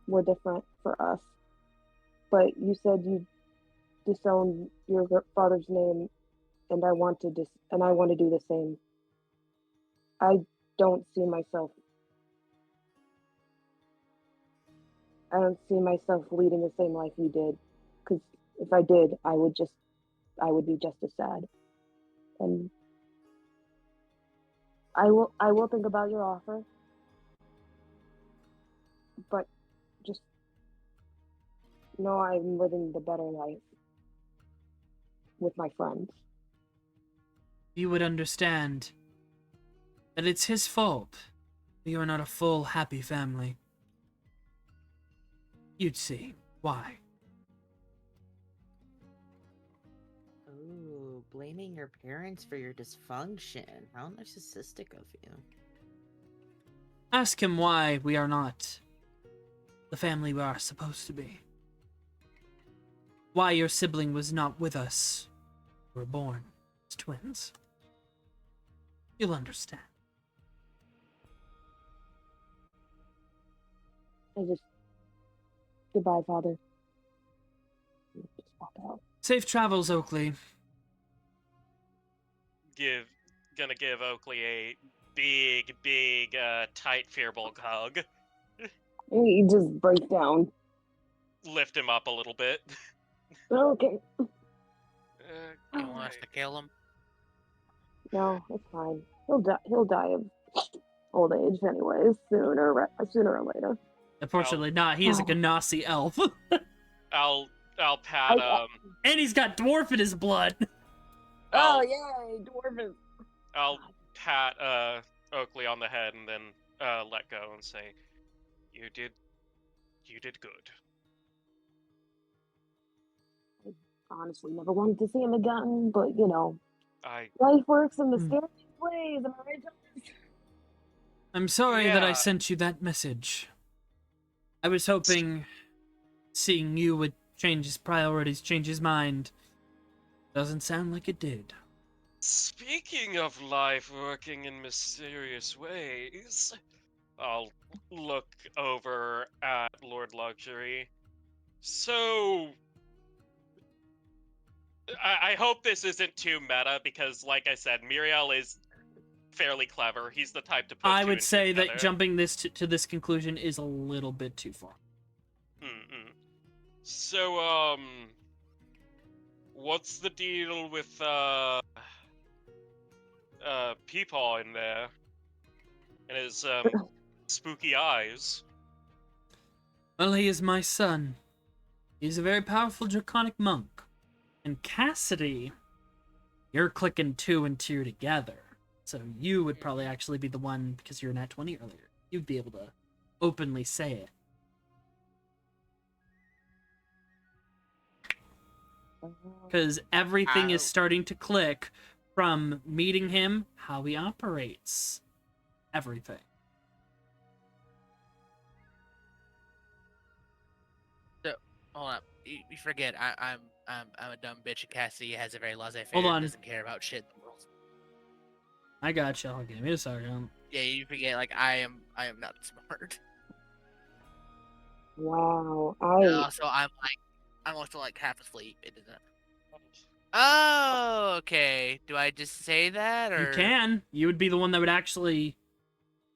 were different for us. But you said you disowned your father's name, and I want to do the same. I don't see myself leading the same life you did, because if I did, I would be just as sad. And I will think about your offer, but just know I'm living the better life with my friends. You would understand that it's his fault that you are not a full, happy family. You'd see why. Ooh, blaming your parents for your dysfunction. How narcissistic of you. Ask him why we are not the family we are supposed to be. Why your sibling was not with us. We were born as twins. You'll understand. Goodbye, Father. Just walk out. Safe travels, Oakley. Gonna give Oakley a big, tight Fearbulk hug. He just breaks down. Lift him up a little bit. Okay. You want us to kill him? No, it's fine. He'll die of old age anyways, sooner or later. Unfortunately not. He is a Ganassi elf. I'll pat And he's got dwarf in his blood. Oh yay, dwarven. I'll pat Oakley on the head and then let go and say, You did good. Honestly, never wanted to see him again, but I life works in mysterious ways. Am I right, Thomas? I'm sorry that I Yeah. sent you that message. I was hoping seeing you would change his priorities, change his mind. Doesn't sound like it did. Speaking of life working in mysterious ways, I'll look over at Lord Luxury. So, I hope this isn't too meta because, like I said, Muriel is fairly clever. He's the type to put I two would and two say that together. jumping this to this conclusion is a little bit too far. So, what's the deal with Peepaw in there and his spooky eyes? Well, he is my son. He's a very powerful draconic monk. And Cassidy, you're clicking 2 and 2 together. So you would probably actually be the one, because you're in that 20 earlier. You'd be able to openly say it. Because everything is starting to click from meeting him, how he operates. Everything. Hold on. You forget I'm a dumb bitch and Cassidy has a very laissez-faire Hold on. and doesn't care about shit in the world. I got you. Give me a second. Yeah, you forget like I am not smart. Wow. And also I'm also like half asleep. It doesn't. Oh, okay. Do I just say that or You can. You would be the one that would actually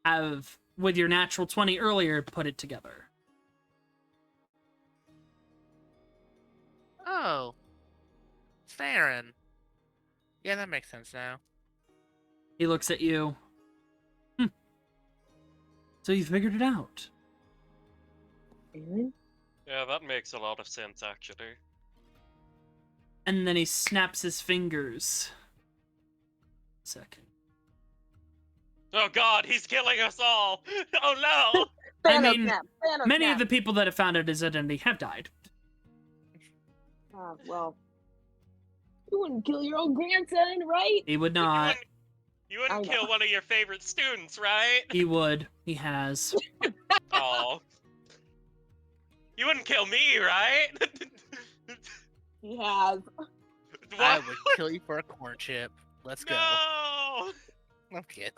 have, with your natural 20 earlier, put it together. Oh. Theron. Yeah, that makes sense now. He looks at you. So you figured it out. Aaron? Yeah, that makes a lot of sense, actually. And then he snaps his fingers. Second. Oh god, he's killing us all! Oh no! I Thanos mean, snap, Thanos many snap. of the people that have found out his identity have died. Well, you wouldn't kill your own grandson, right? He would not. You wouldn't I kill know. one of your favorite students, right? He would. He has. Oh. You wouldn't kill me, right? He has. I What? would kill you for a corn chip. Let's go. No! I'm kidding.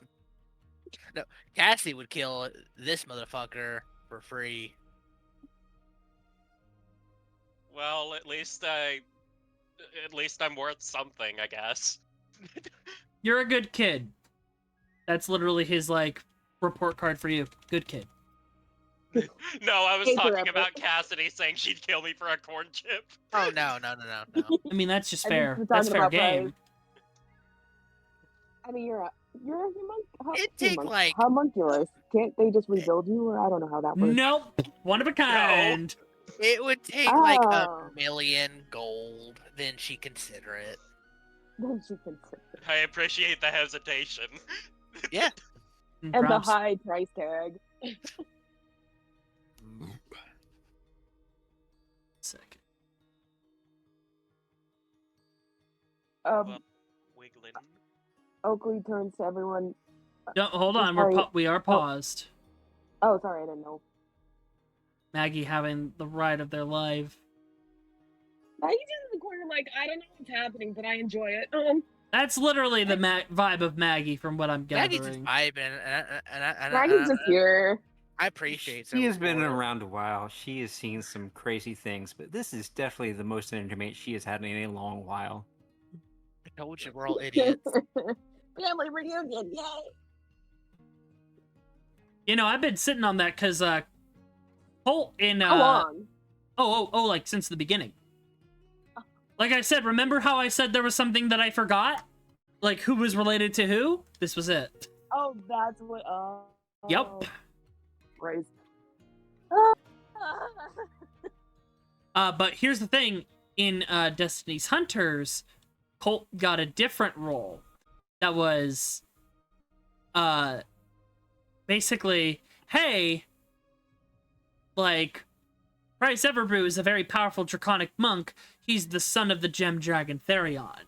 No, Cassie would kill this motherfucker for free. Well, at least I'm worth something, I guess. You're a good kid. That's literally his, like, report card for you. Good kid. No, I was Hey, talking forever. about Cassidy saying she'd kill me for a corn chip. Oh no. I mean, that's just I think fair. we're That's talking fair about game. prize. I mean, you're a monk. It'd take, like- homunculus. Can't they just rebuild you? Or I don't know how that works. Nope. One of a kind. It would take like Oh. $1 million gold, then she'd consider it. Then she can sit there. I appreciate the hesitation. Yeah. And the Props. high price tag. Second. Well, wiggling. Oakley turns to everyone. No, hold on. Sorry. We are paused. Oh, sorry, I didn't know. Maggie having the ride of their life. Now he's just in the corner, like I don't know what's happening, but I enjoy it. That's literally the vibe of Maggie, from what I'm Maggie's just gathering. vibing, and Maggie's just here. I appreciate She has been support. around a while. She has seen some crazy things, but this is definitely the most entertainment she has had in a long while. I told you we're all idiots. Family reunion, yay! You know, I've been sitting on that because Colt in How long? like since the beginning. Like I said, remember how I said there was something that I forgot? Like who was related to who? This was it. Oh, that's what. Yep. Right. But here's the thing: in Destiny's Hunters, Colt got a different role. That was, basically, hey, like, Price Everbrew is a very powerful draconic monk. He's the son of the gem dragon Therion.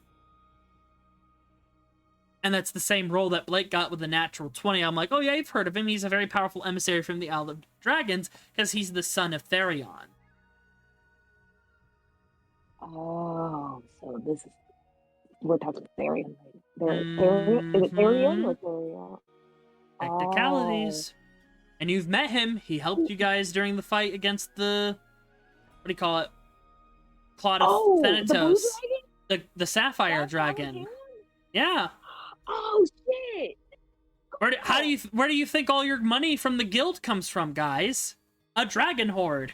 And that's the same role that Blake got with the natural 20. I'm like, oh yeah, you've heard of him. He's a very powerful emissary from the Isle of Dragons because he's the son of Therion. Oh, so this is we're talking Therian, right? Therian? Is it Therian or Mhm. Therian? Oh, Technicalities. And you've met him. He helped you guys during the fight against the, what do you call it? Clod of oh, the blue Thanatos. dragon? The sapphire That's how we dragon. can? Yeah. Oh shit! Cool. Where do you think all your money from the guild comes from, guys? A dragon horde.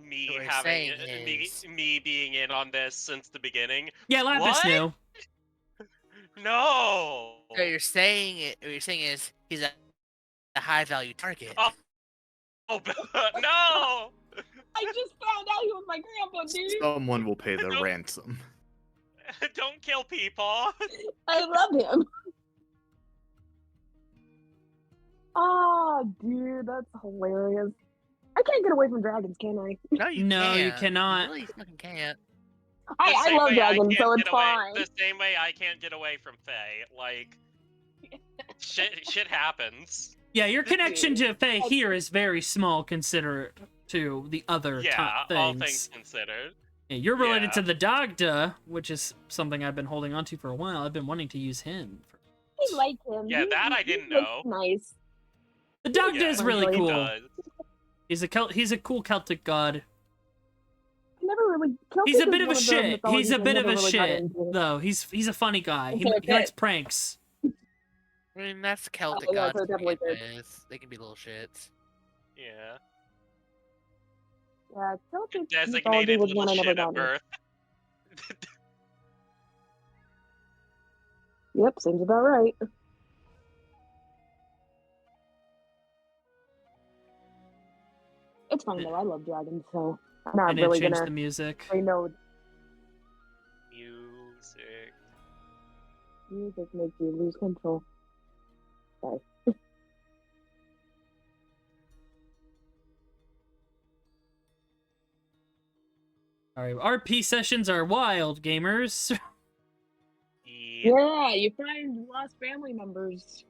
Me What we're having saying me is- me being in on this since the beginning. Yeah, Lapis What? knew. No. What you're saying, what you're saying is he's a high value target. Oh, oh no! I just found out he was my grandpa, dude. Someone will pay the Nope. ransom. Don't kill people. I love him. Oh, dude, that's hilarious. I can't get away from dragons, can I? No, you No, can't. you cannot. You really fucking can't. The I same love way dragons, can't so it's get away- fine. The same way I can't get away from Faye. Like, shit happens. Yeah, your connection to Faye here is very small considered to the other Yeah, top all things. things considered. Yeah, you're related Yeah. to the Dagda, which is something I've been holding on to for a while. I've been wanting to use him. I like him. Yeah, that I didn't looks know. Nice. The Dagda Yeah, is really he cool. does. He's a cool Celtic god. I never really. He's a Celtic bit is of a one the shit. He's mythologies a I bit of never a really got shit, into. though. He's a funny guy. Okay, He likes pranks. I mean, that's Celtic Oh, yeah, gods. so to definitely begin good. with. They can be little shits. Yeah. Yeah, Celtic mythology Designated was little one I never shit got at into. birth. Yep, seems about right. It's fine though. I love dragons, so I'm I not didn't really change gonna the music. say no. Music. Music makes you lose control. Sorry. Alright, RP sessions are wild, gamers. Yeah. Yeah, you find lost family members.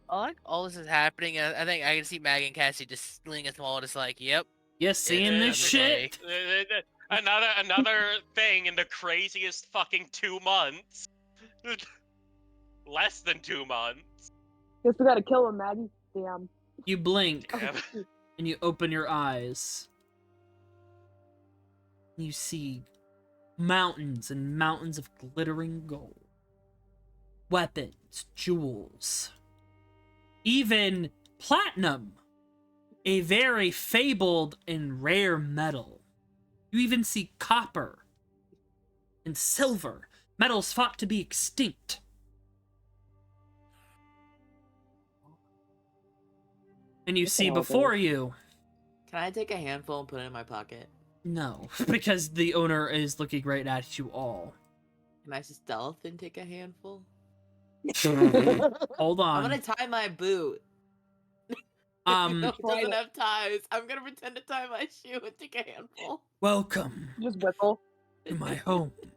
I like all this is happening. I think I can see Maggie and Cassie just sling a small, just like, yep. You seeing this shit? Another thing in the craziest fucking 2 months. Less than 2 months. Guess we gotta kill him, Maggie. Damn. You blink Damn. and you open your eyes. You see mountains and mountains of glittering gold. Weapons, jewels, even platinum, a very fabled and rare metal. You even see copper and silver, metals thought to be extinct. And you see before you, Can I take a handful and put it in my pocket? no, because the owner is looking right at you all. Can I stealth and take a handful? Hold I'm on. gonna tie my boot. It doesn't have ties. I'm gonna pretend to tie my shoe and take a handful. Welcome Just whistle. to my home. You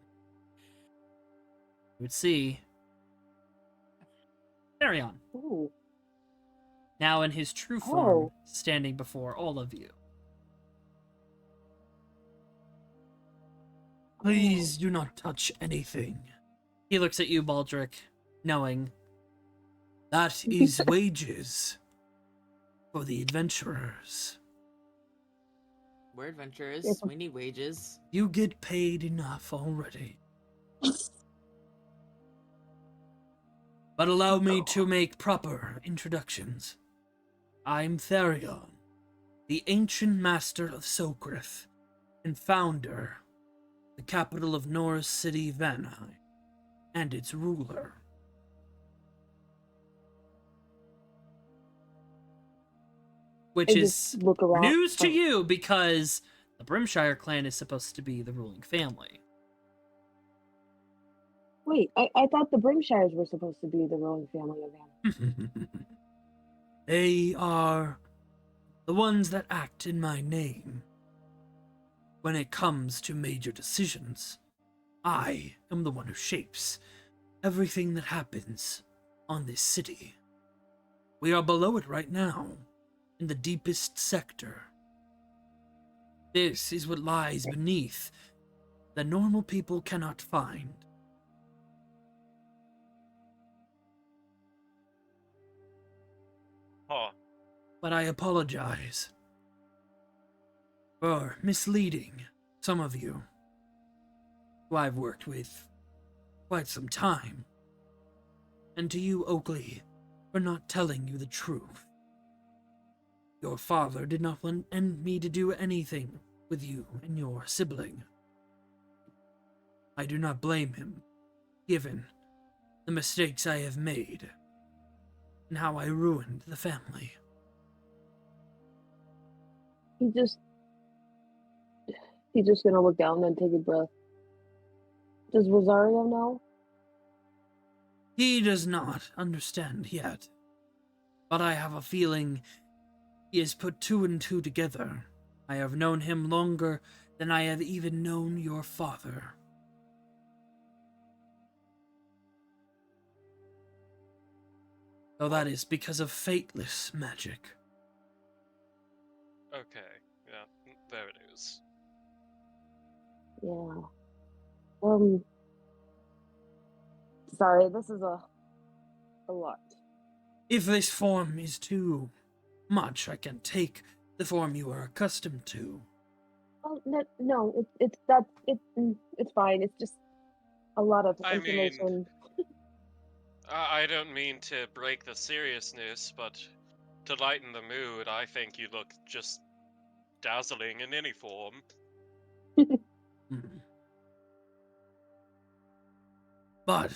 would see Therion, Ooh. now in his true form, Oh. standing before all of you. Please do not touch anything. He looks at you, Baldric, knowing that is wages for the adventurers. We're adventurers. Yes. We need wages. You get paid enough already. But allow me to make proper introductions. I'm Therion, the ancient master of Sokrith, and founder, the capital of Norse city Vanheim, and its ruler. Which I is just look around. news to Oh. you because the Brimshire clan is supposed to be the ruling family. Wait, I thought the Brimshires were supposed to be the ruling family of Anna. They are the ones that act in my name. When it comes to major decisions, I am the one who shapes everything that happens on this city. We are below it right now, in the deepest sector. This is what lies beneath that normal people cannot find. Huh. But I apologize for misleading some of you who I've worked with quite some time, and to you, Oakley, for not telling you the truth. Your father did not want me to do anything with you and your sibling. I do not blame him, given the mistakes I have made and how I ruined the family. He's just gonna look down and take a breath. Does Rosario know? He does not understand yet, but I have a feeling he has put two and two together. I have known him longer than I have even known your father. So that is because of fateless magic. Okay. Yeah. There it is. Yeah. Sorry, this is a lot. If this form is too much, I can take the form you are accustomed to. Oh no, it's fine. It's just a lot of I mean, information. I don't mean to break the seriousness, but to lighten the mood, I think you look just dazzling in any form. Hmm. But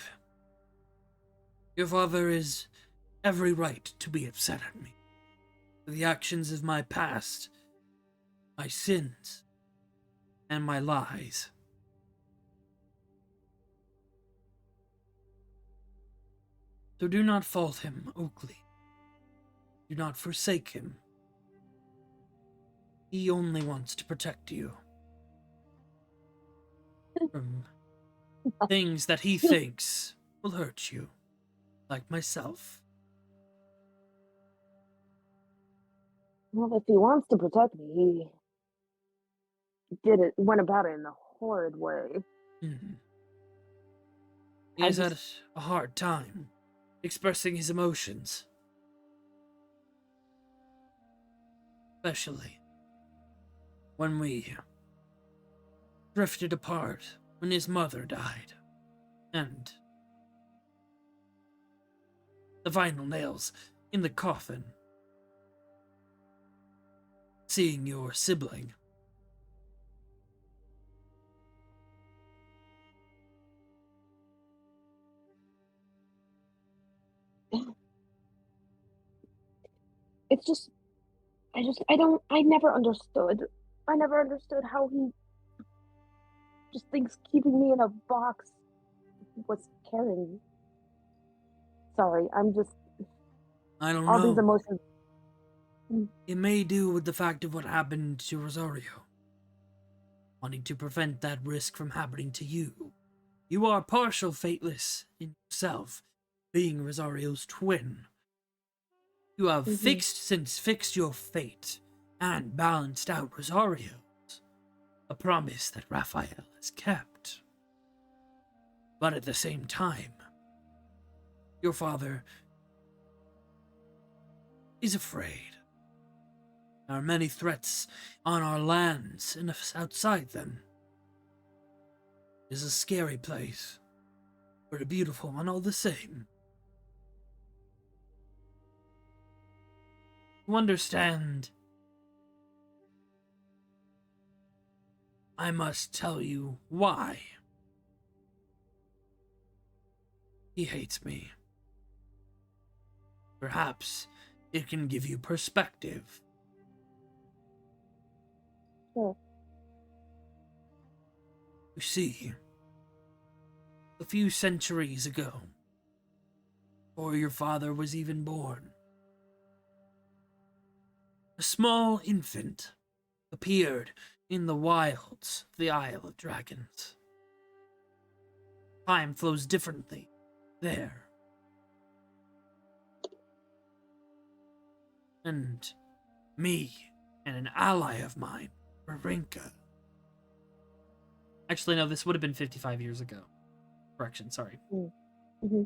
your father is every right to be upset at me for the actions of my past, my sins, and my lies. So do not fault him, Oakley. Do not forsake him. He only wants to protect you from things that he thinks will hurt you, like myself. Well, if he wants to protect me, went about it in a horrid way. Hmm. He I has just, had a hard time expressing his emotions, especially when we drifted apart when his mother died, and the final nails in the coffin. Seeing your sibling. it's just, I never understood how he just thinks keeping me in a box was caring. Sorry, I don't all these know. emotions. It may do with the fact of what happened to Rosario. Wanting to prevent that risk from happening to you. You are partial fateless in yourself, being Rosario's twin. You have Mhm. fixed your fate and balanced out Rosario's. A promise that Raphael has kept. But at the same time, your father is afraid. There are many threats on our lands and outside them. It is a scary place, but a beautiful one all the same. To understand, I must tell you why he hates me. Perhaps it can give you perspective. Sure. You see, a few centuries ago, before your father was even born, a small infant appeared in the wilds of the Isle of Dragons. Time flows differently there. And me and an ally of mine Varinka. Actually, no, this would have been 55 years ago. Correction, sorry. Mm-hmm.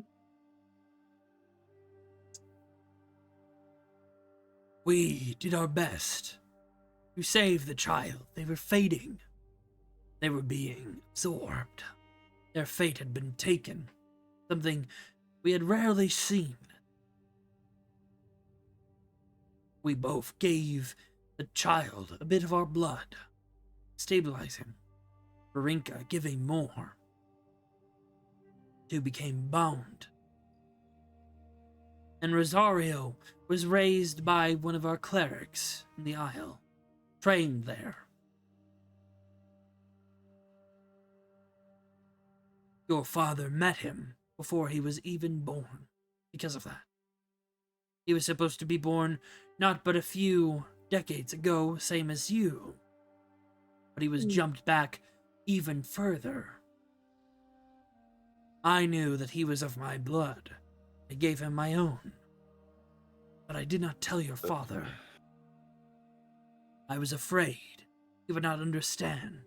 We did our best to save the child. They were fading. They were being absorbed. Their fate had been taken. Something we had rarely seen. We both gave the child a bit of our blood, stabilize him. Varinka giving more. Two became bound. And Rosario was raised by one of our clerics in the Isle, trained there. Your father met him before he was even born, because of that. He was supposed to be born not but a few decades ago, same as you. But he was jumped back even further. I knew that he was of my blood. I gave him my own. But I did not tell your father. I was afraid he would not understand.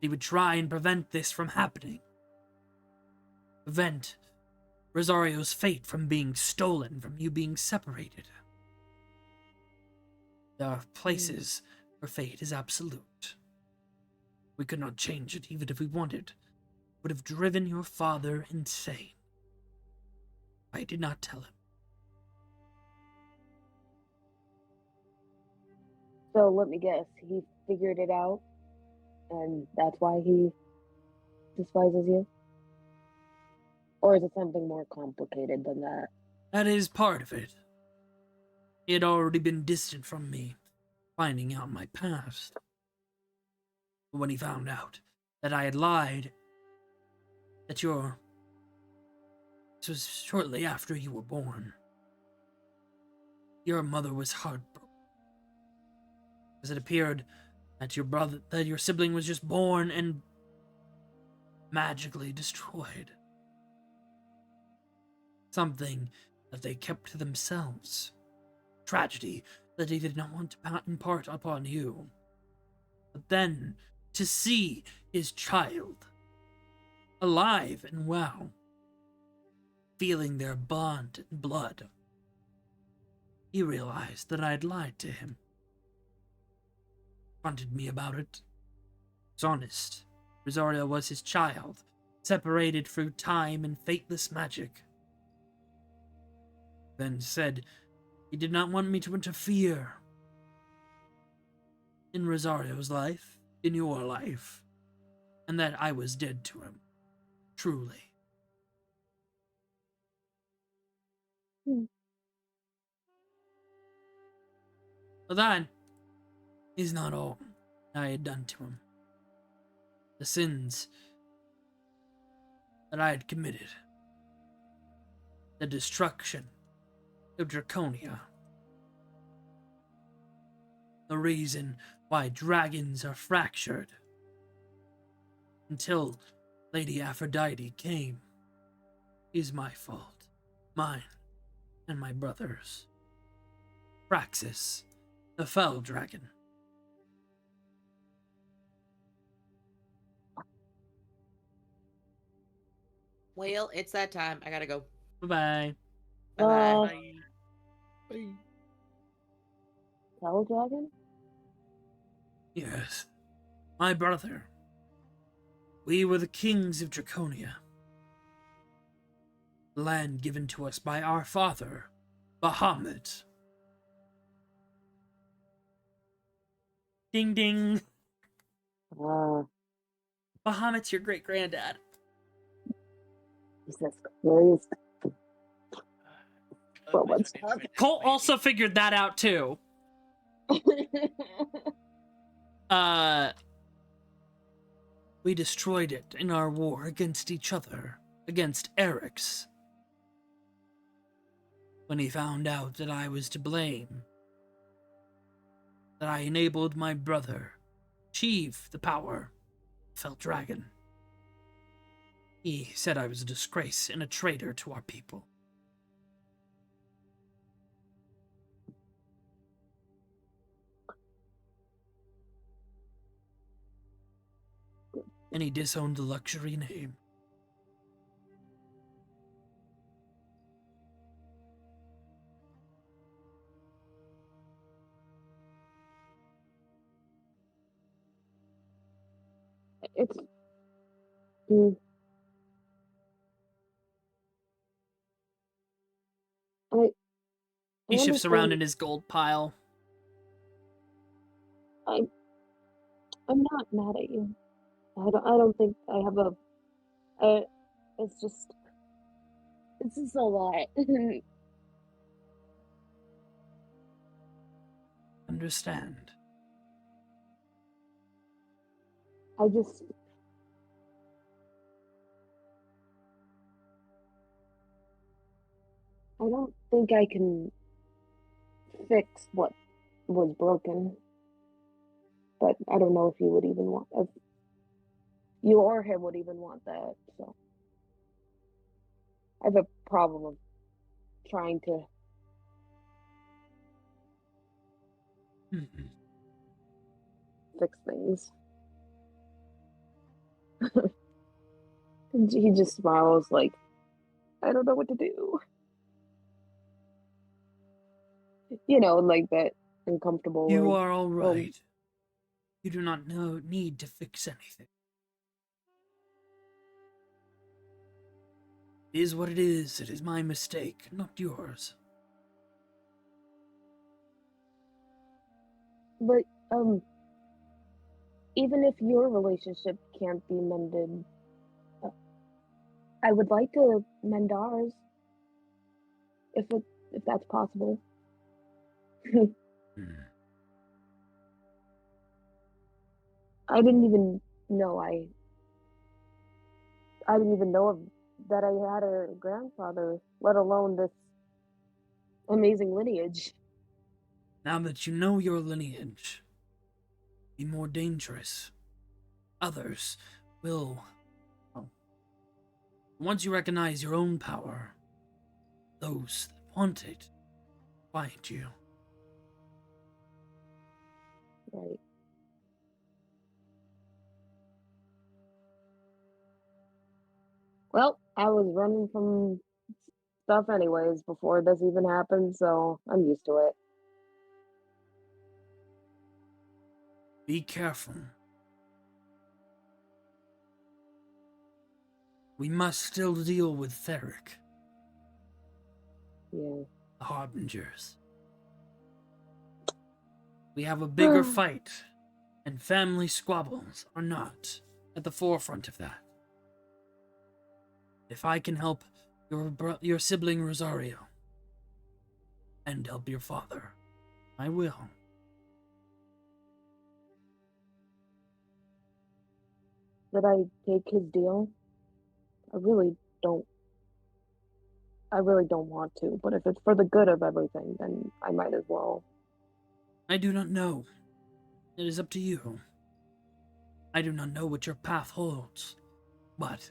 He would try and prevent this from happening. Prevent Rosario's fate from being stolen, from you being separated. There are places where fate is absolute. We could not change it even if we wanted. It would have driven your father insane. I did not tell him. So let me guess, he figured it out, and that's why he despises you? Or is it something more complicated than that? That is part of it. He had already been distant from me, finding out my past. But when he found out that I had lied, that this was shortly after you were born. Your mother was heartbroken. As it appeared that your sibling was just born and magically destroyed. Something that they kept to themselves. Tragedy that they did not want to impart upon you. But then, to see his child, alive and well, feeling their bond and blood, he realized that I had lied to him. Confronted me about it. Was honest. Rosario was his child, separated through time and fateless magic. Then said he did not want me to interfere in Rosario's life, in your life, and that I was dead to him. Truly. But that is not all I had done to him. The sins that I had committed. The destruction of Draconia. The reason why dragons are fractured. Until Lady Aphrodite came is my fault. Mine and my brother's. Praxis, the fell dragon. Well, it's that time. I gotta go. Bye-bye. Bye-bye. Fell dragon? Yes, my brother. We were the kings of Draconia. Land given to us by our father, Bahamut. Ding ding. Bahamut's your great granddad. Jesus Christ. So much talk. Cole also figured that out too. We destroyed it in our war against each other, against Eric's. When he found out that I was to blame, that I enabled my brother achieve the power of Fell Dragon, he said I was a disgrace and a traitor to our people. and he disowned the luxury name. It's. mm, I I He shifts around in understand. his gold pile. I I'm not mad at you. I don't think I have a. Uh, it's just a lot. Understand. I just I don't think I can fix what was broken. But I don't know if you would even want if you or him would even want that. So I have a problem of trying to. Mhm. Fix things. And he just smiles like, I don't know what to do. Like that uncomfortable, You like, are all oh, right. You do not need to fix anything. It is what it is. It is my mistake, not yours. but, even if your relationship can't be mended, uh, I would like to mend ours, if that's possible. Hmm. I didn't even know I didn't even know that I had a grandfather, let alone this amazing lineage. Now that you know your lineage, be more dangerous. Others will. Well, once you recognize your own power, those that want it find you. Right. Well, I was running from stuff anyways before this even happened, so I'm used to it. Be careful. We must still deal with Theric, Yeah. the Harbingers. We have a bigger fight, and family squabbles are not at the forefront of that. If I can help your sibling Rosario and help your father, I will. Did I take his deal? I really don't. I really don't want to, but if it's for the good of everything, then I might as well. I do not know. It is up to you. I do not know what your path holds, but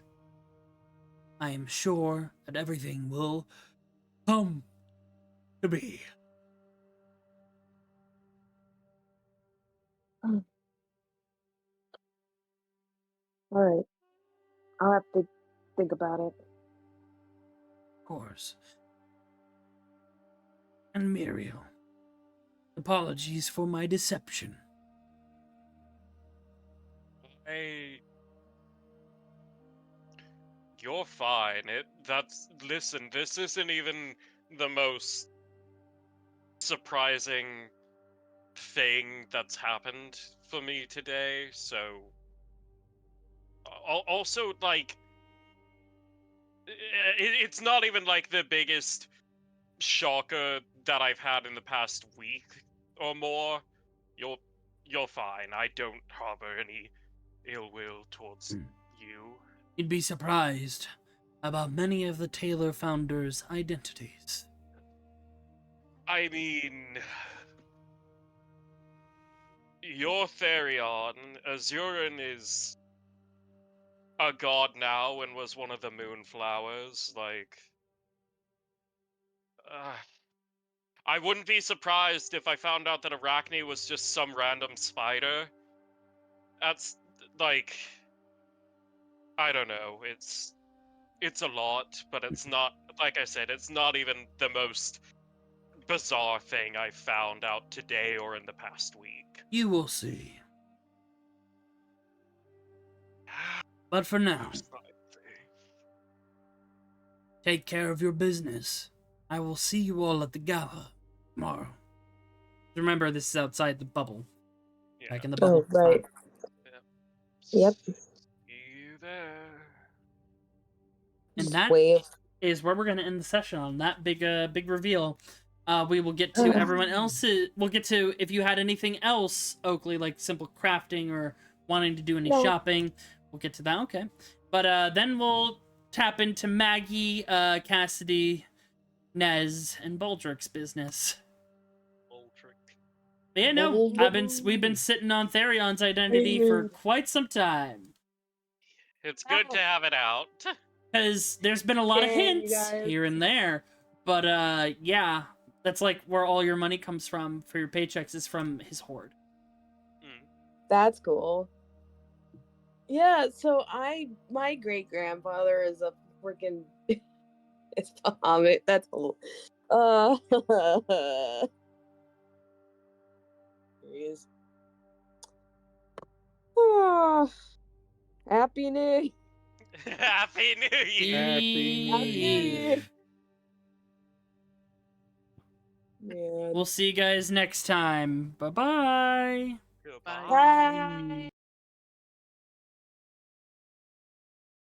I am sure that everything will come to be. All right, I'll have to think about it. Of course. And Muriel, apologies for my deception. Hey, you're fine. Listen, this isn't even the most surprising thing that's happened for me today, so also like it's not even like the biggest shocker that I've had in the past week or more. You're you're fine. I don't harbor any ill will towards you. You'd be surprised about many of the Taylor founders' identities. I mean, your Therion, Azurin is a god now and was one of the Moonflowers. Like, uh, I wouldn't be surprised if I found out that Arachne was just some random spider. That's like I don't know. It's a lot, but it's not, like I said, it's not even the most bizarre thing I found out today or in the past week. You will see. But for now, Most likely. take care of your business. I will see you all at the gala tomorrow. Remember, this is outside the bubble. Yeah. Back in the bubble. Oh, right. Yep. See you there. And that Wave. is where we're going to end the session on that big reveal. We will get to everyone else's. We'll get to if you had anything else, Oakley, like simple crafting or wanting to do any No. shopping. We'll get to that. Okay, but then we'll tap into Maggie, Cassidy, Nez, and Baldrick's business. Baldrick. But yeah, no, we've been sitting on Therion's identity for quite some time. It's good to have it out. Because there's been a lot of Yay, you hints guys. here and there. But yeah, that's like where all your money comes from for your paychecks is from his hoard. That's cool. Yeah, so my great grandfather is a freaking it's Bahamut. That's cool. Here he is. Oh, Happy New Happy New Year! Happy New Year. Man. We'll see you guys next time. Bye-bye. Goodbye. Bye.